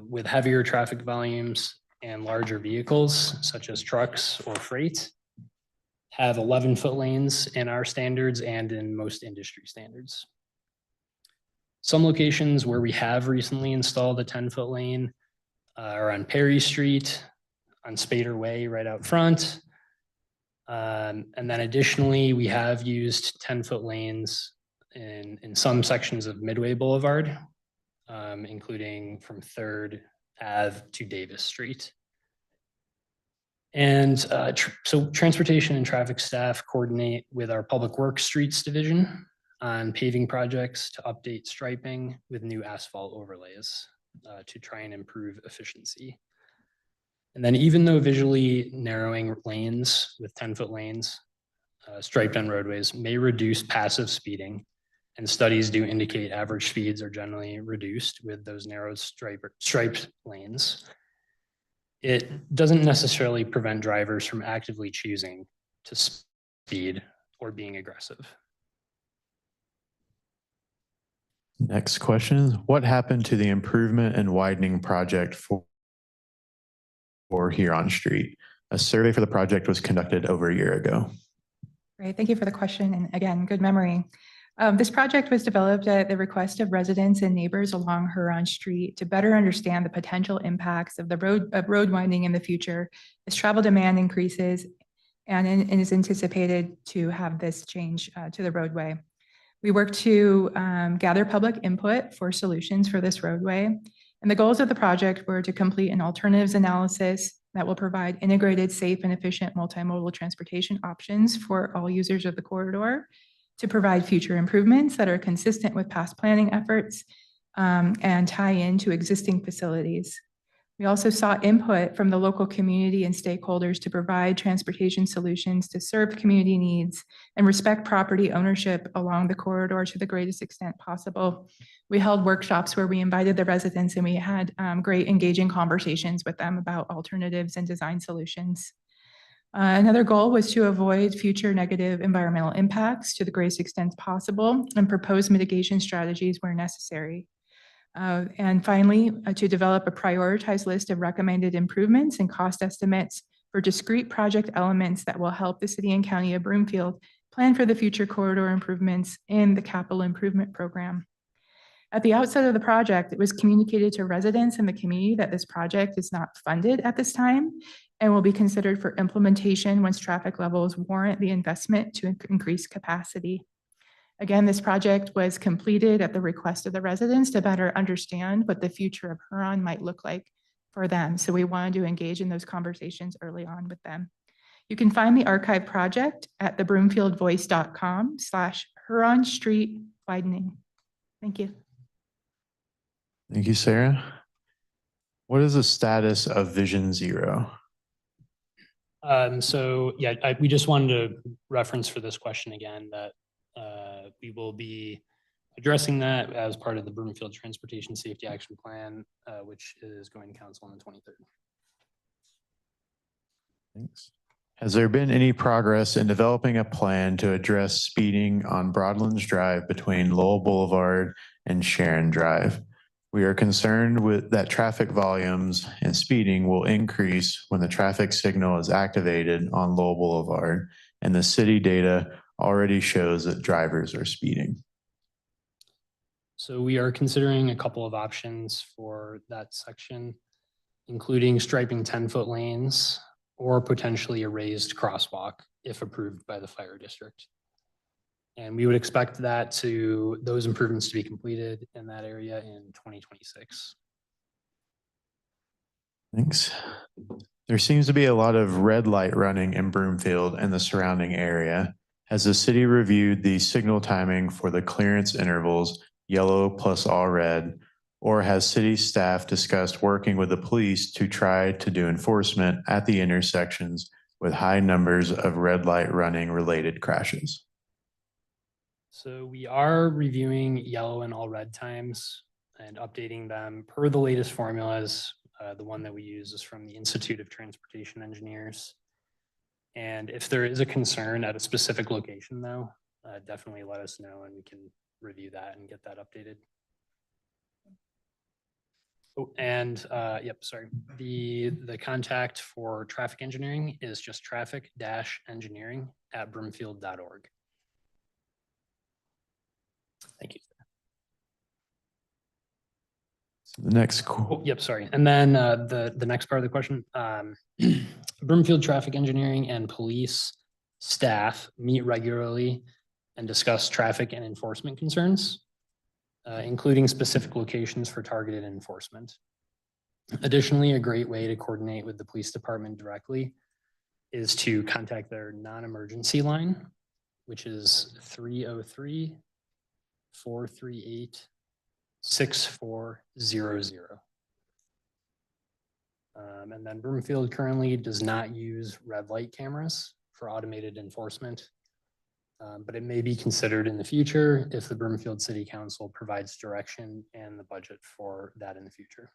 S2: with heavier traffic volumes and larger vehicles such as trucks or freight have 11-foot lanes in our standards and in most industry standards. Some locations where we have recently installed a 10-foot lane are on Perry Street, on Spader Way right out front. And then additionally, we have used 10-foot lanes in some sections of Midway Boulevard, including from 3rd Ave to Davis Street. And so transportation and traffic staff coordinate with our Public Works Streets Division on paving projects to update striping with new asphalt overlays to try and improve efficiency. And then even though visually narrowing lanes with 10-foot lanes, striped on roadways may reduce passive speeding, and studies do indicate average speeds are generally reduced with those narrow striped lanes, it doesn't necessarily prevent drivers from actively choosing to speed or being aggressive.
S3: Next question is, what happened to the improvement and widening project for Huron Street? A survey for the project was conducted over a year ago.
S1: Great, thank you for the question. And again, good memory. This project was developed at the request of residents and neighbors along Huron Street to better understand the potential impacts of the road widening in the future as travel demand increases and is anticipated to have this change to the roadway. We worked to gather public input for solutions for this roadway. And the goals of the project were to complete an alternatives analysis that will provide integrated, safe, and efficient multimodal transportation options for all users of the corridor, to provide future improvements that are consistent with past planning efforts and tie into existing facilities. We also sought input from the local community and stakeholders to provide transportation solutions to serve community needs and respect property ownership along the corridor to the greatest extent possible. We held workshops where we invited the residents and we had great engaging conversations with them about alternatives and design solutions. Another goal was to avoid future negative environmental impacts to the greatest extent possible and propose mitigation strategies where necessary. And finally, to develop a prioritized list of recommended improvements and cost estimates for discrete project elements that will help the city and county of Broomfield plan for the future corridor improvements in the capital improvement program. At the outset of the project, it was communicated to residents in the community that this project is not funded at this time and will be considered for implementation once traffic levels warrant the investment to increase capacity. Again, this project was completed at the request of the residents to better understand what the future of Huron might look like for them. So we wanted to engage in those conversations early on with them. You can find the archive project at thebroomfieldvoice.com/Huron Street widening. Thank you.
S3: Thank you, Sarah. What is the status of Vision Zero?
S2: So yeah, we just wanted to reference for this question again that we will be addressing that as part of the Broomfield Transportation Safety Action Plan, which is going to council on the 23rd.
S3: Thanks. Has there been any progress in developing a plan to address speeding on Broadlands Drive between Lowell Boulevard and Sharon Drive? We are concerned with that traffic volumes and speeding will increase when the traffic signal is activated on Lowell Boulevard, and the city data already shows that drivers are speeding.
S2: So we are considering a couple of options for that section, including striping 10-foot lanes or potentially a raised crosswalk if approved by the fire district. And we would expect those improvements to be completed in that area in 2026.
S3: Thanks. There seems to be a lot of red light running in Broomfield and the surrounding area. Has the city reviewed the signal timing for the clearance intervals, yellow plus all red, Or has city staff discussed working with the police to try to do enforcement at the intersections with high numbers of red light running related crashes?
S2: So we are reviewing yellow and all red times and updating them per the latest formulas. The one that we use is from the Institute of Transportation Engineers. And if there is a concern at a specific location though, definitely let us know and we can review that and get that updated. Oh, and yep, sorry. The contact for traffic engineering is just traffic-engineering@broomfield.org. Thank you.
S3: The next,
S2: Oh, yep, sorry. And then the next part of the question, Broomfield Traffic Engineering and Police staff meet regularly and discuss traffic and enforcement concerns, including specific locations for targeted enforcement. Additionally, a great way to coordinate with the police department directly is to contact their non-emergency line, which is 303-438-6400. And then Broomfield currently does not use red light cameras for automated enforcement, but it may be considered in the future if the Broomfield City Council provides direction and the budget for that in the future.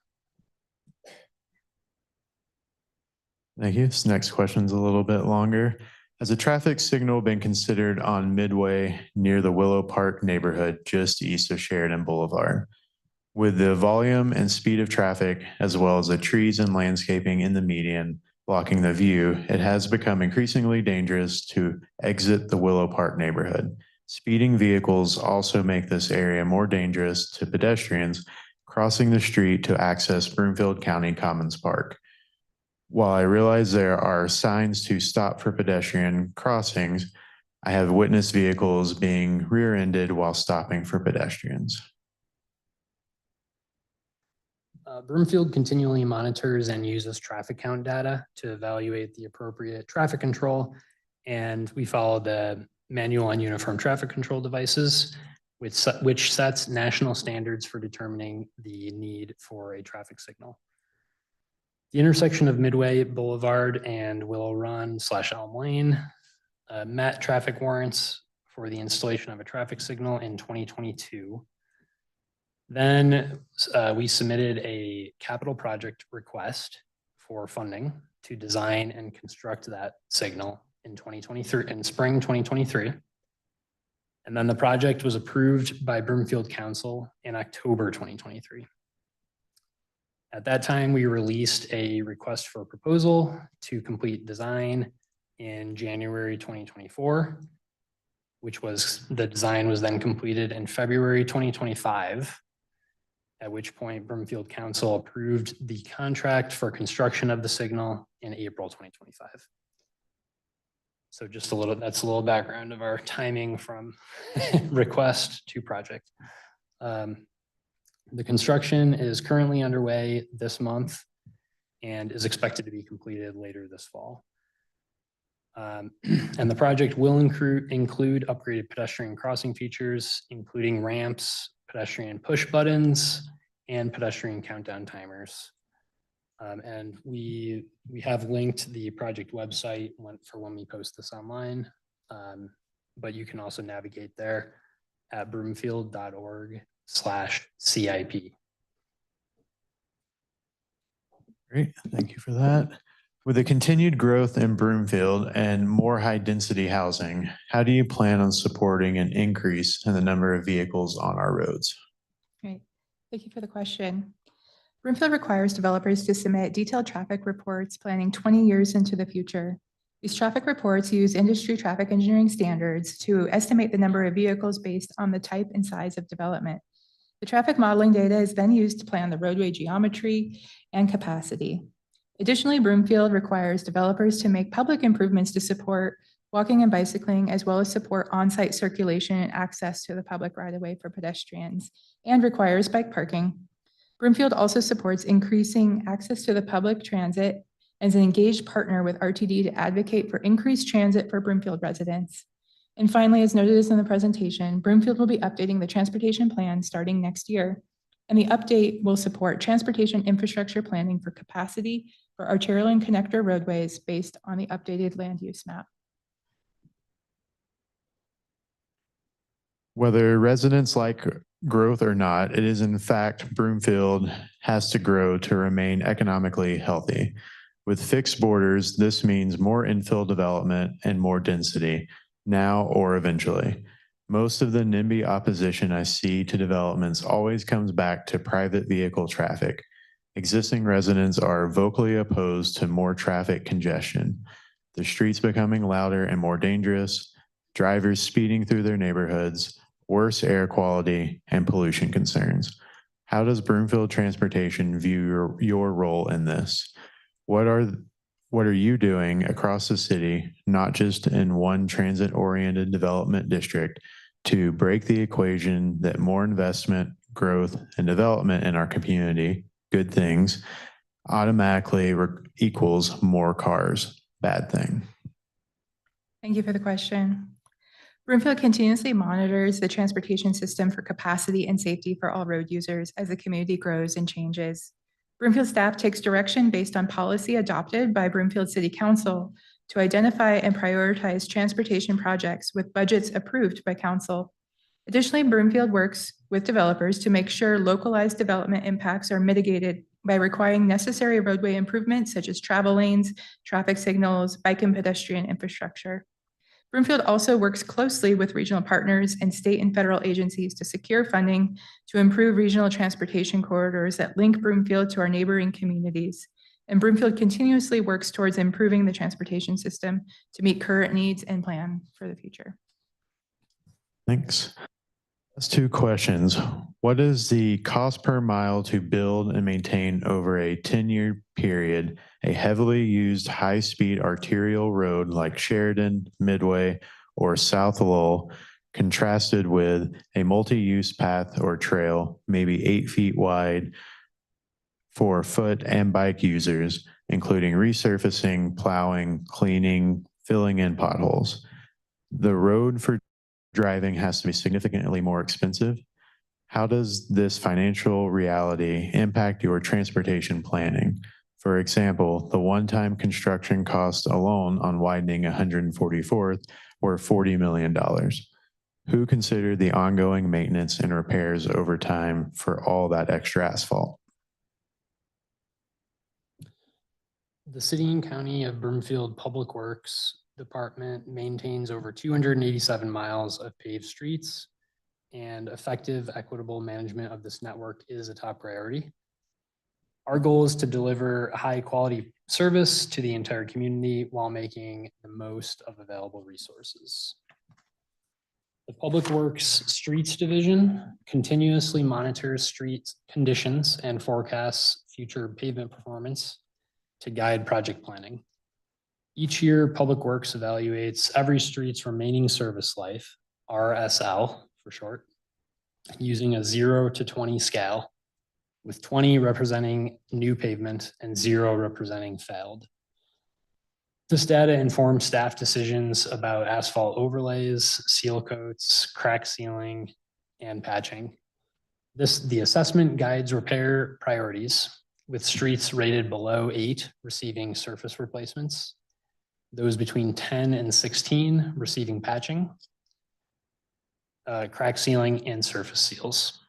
S3: thank you. This next question's a little bit longer. Has a traffic signal been considered on Midway near the Willow Park neighborhood just east of Sheridan Boulevard? With the volume and speed of traffic, as well as the trees and landscaping in the median blocking the view, it has become increasingly dangerous to exit the Willow Park neighborhood. Speeding vehicles also make this area more dangerous to pedestrians crossing the street to access Broomfield County Commons Park. While I realize there are signs to stop for pedestrian crossings, I have witnessed vehicles being rear-ended while stopping for pedestrians.
S2: Broomfield continually monitors and uses traffic count data to evaluate the appropriate traffic control. And we follow the Manual on Uniform Traffic Control Devices, which sets national standards for determining the need for a traffic signal. The intersection of Midway Boulevard and Willow Run / Elm Lane met traffic warrants for the installation of a traffic signal in 2022. Then we submitted a capital project request for funding to design and construct that signal in 2023, in spring 2023. And then the project was approved by Broomfield Council in October 2023. At that time, we released a request for proposal to complete design in January 2024, which was, the design was then completed in February 2025, at which point Broomfield Council approved the contract for construction of the signal in April 2025. So just a little, that's a little background of our timing from request to project. The construction is currently underway this month and is expected to be completed later this fall. And the project will include upgraded pedestrian crossing features, including ramps, pedestrian push buttons, and pedestrian countdown timers. And we have linked the project website for when we post this online, but you can also navigate there at broomfield.org/CIP.
S3: Great, thank you for that. With the continued growth in Broomfield and more high density housing, how do you plan on supporting an increase in the number of vehicles on our roads?
S1: Great. Thank you for the question. Broomfield requires developers to submit detailed traffic reports planning 20 years into the future. These traffic reports use industry traffic engineering standards to estimate the number of vehicles based on the type and size of development. The traffic modeling data is then used to plan the roadway geometry and capacity. Additionally, Broomfield requires developers to make public improvements to support walking and bicycling, as well as support on-site circulation and access to the public right-of-way for pedestrians, and requires bike parking. Broomfield also supports increasing access to the public transit as an engaged partner with RTD to advocate for increased transit for Broomfield residents. And finally, as noted in the presentation, Broomfield will be updating the transportation plan starting next year. And the update will support transportation infrastructure planning for capacity for arterial and connector roadways based on the updated land use map.
S3: Whether residents like growth or not, it is in fact Broomfield has to grow to remain economically healthy. With fixed borders, this means more infill development and more density now or eventually. Most of the NIMBY opposition I see to developments always comes back to private vehicle traffic. Existing residents are vocally opposed to more traffic congestion. The streets becoming louder and more dangerous, drivers speeding through their neighborhoods, worse air quality, and pollution concerns. How does Broomfield Transportation view your role in this? What are you doing across the city, not just in one transit-oriented development district, to break the equation that more investment, growth, and development in our community, good things, automatically equals more cars, bad thing?
S1: Thank you for the question. Broomfield continuously monitors the transportation system for capacity and safety for all road users as the community grows and changes. Broomfield staff takes direction based on policy adopted by Broomfield City Council to identify and prioritize transportation projects with budgets approved by council. Additionally, Broomfield works with developers to make sure localized development impacts are mitigated by requiring necessary roadway improvements such as travel lanes, traffic signals, bike and pedestrian infrastructure. Broomfield also works closely with regional partners and state and federal agencies to secure funding to improve regional transportation corridors that link Broomfield to our neighboring communities. And Broomfield continuously works towards improving the transportation system to meet current needs and plan for the future.
S3: Thanks. That's two questions. What is the cost per mile to build and maintain over a 10-year period a heavily used high-speed arterial road like Sheridan, Midway, or South Lowell, contrasted with a multi-use path or trail, maybe 8 feet wide, for foot and bike users, including resurfacing, plowing, cleaning, filling in potholes? The road for driving has to be significantly more expensive. How does this financial reality impact your transportation planning? For example, the one-time construction costs alone on widening 144th were $40 million. Who considered the ongoing maintenance and repairs over time for all that extra asphalt?
S2: The City and County of Broomfield Public Works Department maintains over 287 miles of paved streets, and effective, equitable management of this network is a top priority. Our goal is to deliver high quality service to the entire community while making the most of available resources. The Public Works Streets Division continuously monitors street conditions and forecasts future pavement performance to guide project planning. Each year, Public Works evaluates every street's remaining service life, RSL for short, using a 0 to 20 scale, with 20 representing new pavement and 0 representing failed. This data informs staff decisions about asphalt overlays, seal coats, crack sealing, and patching. The assessment guides repair priorities, with streets rated below 8 receiving surface replacements, those between 10 and 16 receiving patching, crack sealing, and surface seals.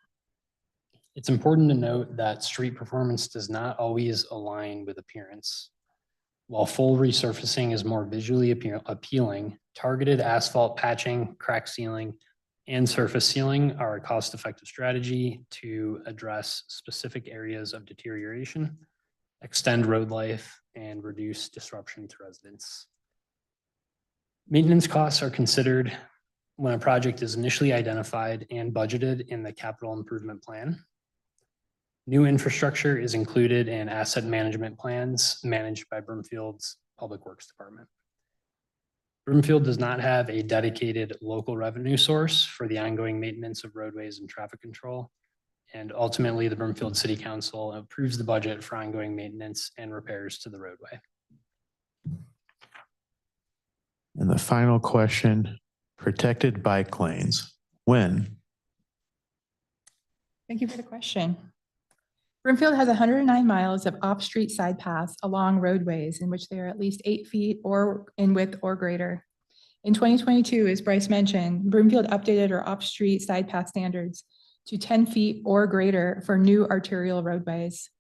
S2: It's important to note that street performance does not always align with appearance. While full resurfacing is more visually appealing, targeted asphalt patching, crack sealing, and surface sealing are a cost-effective strategy to address specific areas of deterioration, extend road life, and reduce disruption to residents. Maintenance costs are considered when a project is initially identified and budgeted in the capital improvement plan. New infrastructure is included in asset management plans managed by Broomfield's Public Works Department. Broomfield does not have a dedicated local revenue source for the ongoing maintenance of roadways and traffic control. And ultimately, the Broomfield City Council approves the budget for ongoing maintenance and repairs to the roadway.
S3: And the final question, protected bike lanes, when?
S1: Thank you for the question. Broomfield has 109 miles of off-street side paths along roadways in which they are at least 8 feet or in width or greater. In 2022, as Bryce mentioned, Broomfield updated our off-street side path standards to 10 feet or greater for new arterial roadways.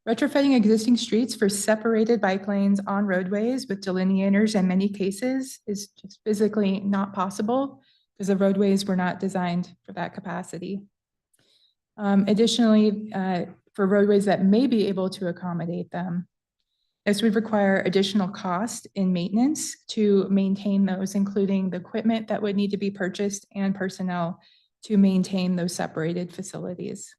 S1: Retrofitting existing streets for separated bike lanes on roadways with delineators in many cases is just physically not possible because the roadways were not designed for that capacity. Additionally, for roadways that may be able to accommodate them, this would require additional cost in maintenance to maintain those, including the equipment that would need to be purchased and personnel to maintain those separated facilities,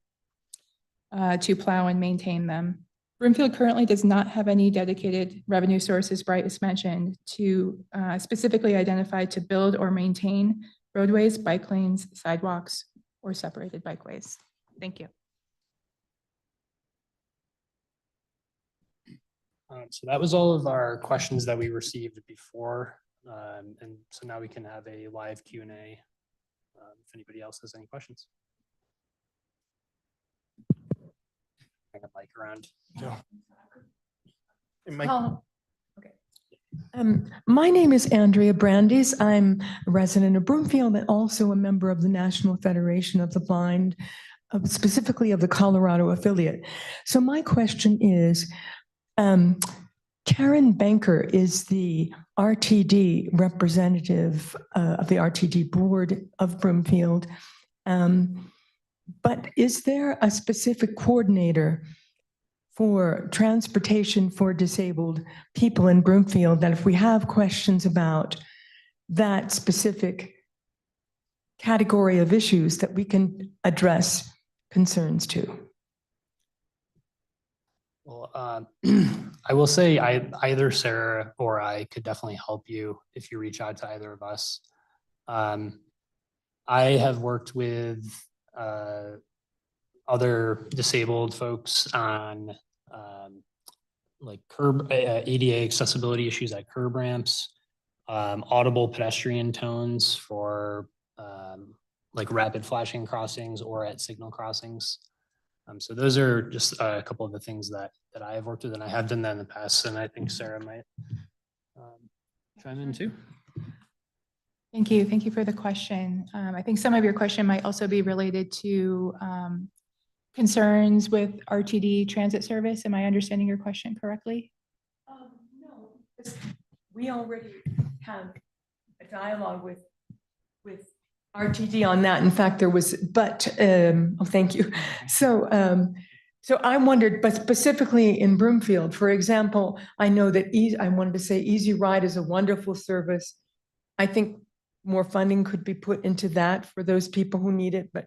S1: to plow and maintain them. Broomfield currently does not have any dedicated revenue sources, Bryce mentioned, to specifically identify to build or maintain roadways, bike lanes, sidewalks, or separated bikeways. Thank you.
S2: So that was all of our questions that we received before. And so now we can have a live Q&A if anybody else has any questions. Bring a mic around.
S4: My name is Andrea Brandes. I'm a resident of Broomfield and also a member of the National Federation of the Blind, specifically of the Colorado affiliate. So my question is, Karen Banker is the RTD representative of the RTD board of Broomfield. But is there a specific coordinator for transportation for disabled people in Broomfield that if we have questions about that specific category of issues that we can address concerns to?
S2: Well, I will say either Sarah or I could definitely help you if you reach out to either of us. I have worked with other disabled folks on like curb ADA accessibility issues at curb ramps, audible pedestrian tones for like rapid flashing crossings or at signal crossings. So those are just a couple of the things that I have worked with, and I have done that in the past, and I think Sarah might chime in too.
S1: Thank you. Thank you for the question. I think some of your question might also be related to concerns with RTD transit service. Am I understanding your question correctly?
S4: No, we already have a dialogue with RTD on that. In fact, there was, thank you. So I wondered, but specifically in Broomfield, for example, I know that I wanted to say Easy Ride is a wonderful service. I think more funding could be put into that for those people who need it. But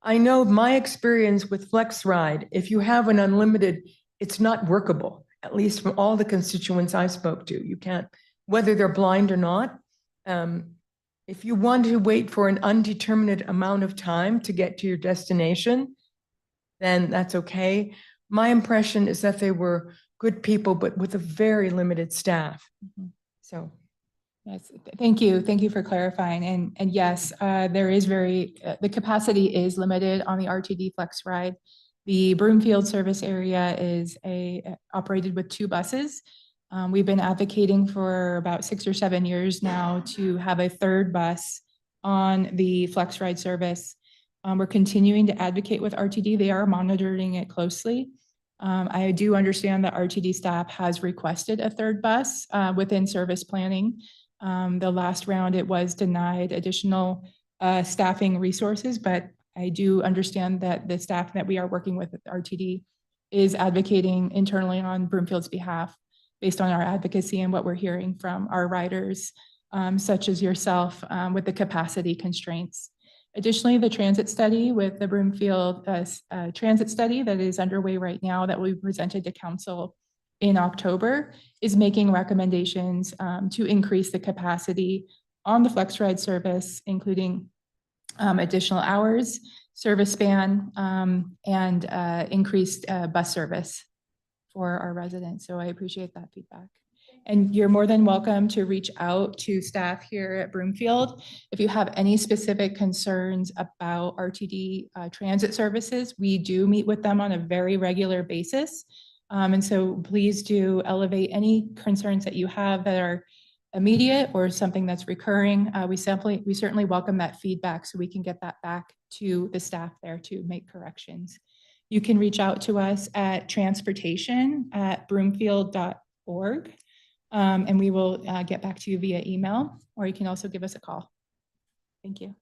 S4: I know my experience with Flex Ride, if you have an unlimited, it's not workable, at least from all the constituents I spoke to. You can't, whether they're blind or not. If you want to wait for an undeterminate amount of time to get to your destination, then that's okay. My impression is that they were good people, but with a very limited staff. So.
S1: Yes, thank you. Thank you for clarifying. And yes, there is the capacity is limited on the RTD Flex Ride. The Broomfield service area is operated with 2 buses. We've been advocating for about 6 or 7 years now to have a 3rd bus on the Flex Ride service. We're continuing to advocate with RTD. They are monitoring it closely. I do understand that RTD staff has requested a 3rd bus within service planning. The last round, it was denied additional staffing resources, but I do understand that the staff that we are working with at RTD is advocating internally on Broomfield's behalf based on our advocacy and what we're hearing from our riders, such as yourself, with the capacity constraints. Additionally, the transit study with the Broomfield transit study that is underway right now that we presented to council in October is making recommendations to increase the capacity on the Flex Ride service, including additional hours, service span, and increased bus service for our residents. So I appreciate that feedback. And you're more than welcome to reach out to staff here at Broomfield. If you have any specific concerns about RTD transit services, we do meet with them on a very regular basis. And so please do elevate any concerns that you have that are immediate or something that's recurring. We certainly welcome that feedback so we can get that back to the staff there to make corrections. You can reach out to us at transportation@broomfield.org. And we will get back to you via email, or you can also give us a call. Thank you.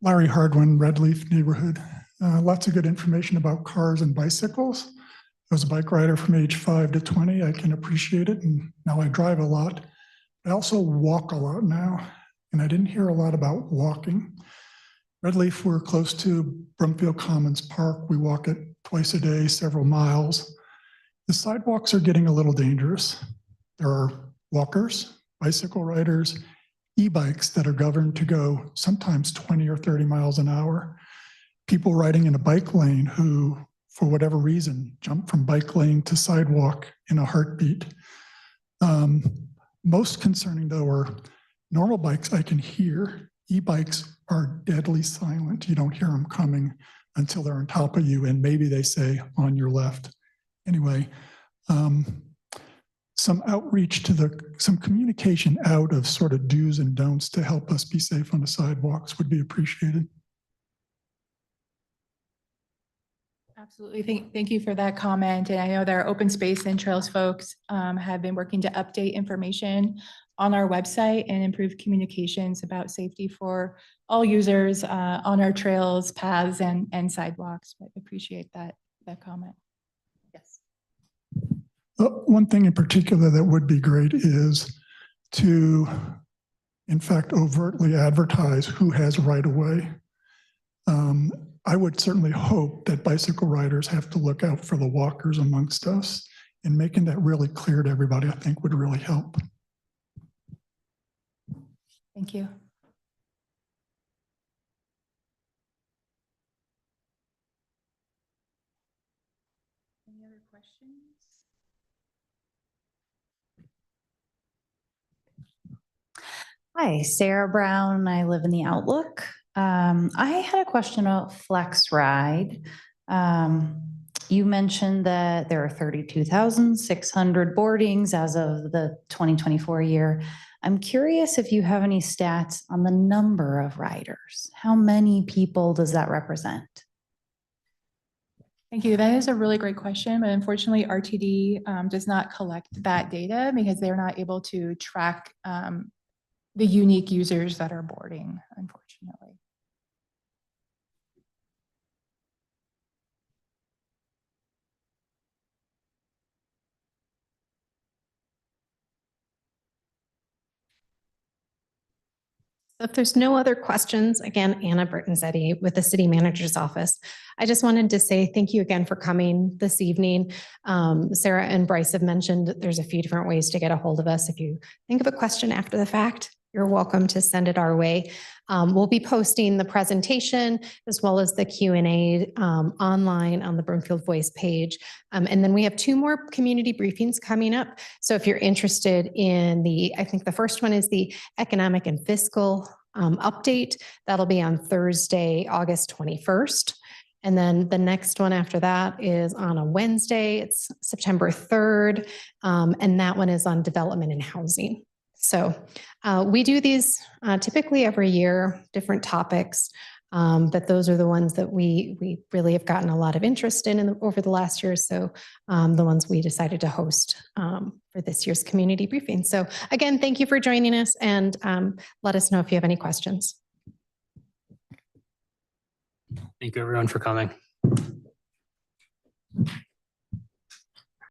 S5: Larry Hardwin, Red Leaf neighborhood. Lots of good information about cars and bicycles. I was a bike rider from age 5 to 20. I can appreciate it. And now I drive a lot. I also walk a lot now. And I didn't hear a lot about walking. Red Leaf, we're close to Broomfield Commons Park. We walk it twice a day, several miles. The sidewalks are getting a little dangerous. There are walkers, bicycle riders, e-bikes that are governed to go sometimes 20 or 30 miles an hour. People riding in a bike lane who, for whatever reason, jump from bike lane to sidewalk in a heartbeat. Most concerning though are normal bikes I can hear. E-bikes are deadly silent. You don't hear them coming until they're on top of you, and maybe they say on your left. Anyway, some outreach to some communication out of sort of do's and don'ts to help us be safe on the sidewalks would be appreciated.
S1: Absolutely. Thank you for that comment. And I know that our open space and trails folks have been working to update information on our website and improve communications about safety for all users on our trails, paths, and sidewalks. But appreciate that comment. Yes.
S5: One thing in particular that would be great is to, in fact, overtly advertise who has right of way. I would certainly hope that bicycle riders have to look out for the walkers amongst us, and making that really clear to everybody, I think would really help.
S1: Thank you. Any other questions?
S6: Hi, Sarah Brown. I live in the Outlook. I had a question about Flex Ride. You mentioned that there are 32,600 boardings as of the 2024 year. I'm curious if you have any stats on the number of riders. How many people does that represent?
S1: Thank you. That is a really great question, but unfortunately RTD does not collect that data because they're not able to track the unique users that are boarding, unfortunately.
S7: If there's no other questions, again, Anna Bertanzetti with the City Manager's Office. I just wanted to say thank you again for coming this evening. Sarah and Bryce have mentioned there's a few different ways to get a hold of us. If you think of a question after the fact, you're welcome to send it our way. We'll be posting the presentation as well as the Q&A online on the Broomfield Voice page. And then we have 2 more community briefings coming up. So if you're interested in I think the first one is the economic and fiscal update. That'll be on Thursday, August 21st. And then the next one after that is on a Wednesday. It's September 3rd. And that one is on development and housing. So we do these typically every year, different topics, but those are the ones that we really have gotten a lot of interest in over the last year. So the ones we decided to host for this year's community briefing. So again, thank you for joining us, and let us know if you have any questions.
S2: Thank you everyone for coming.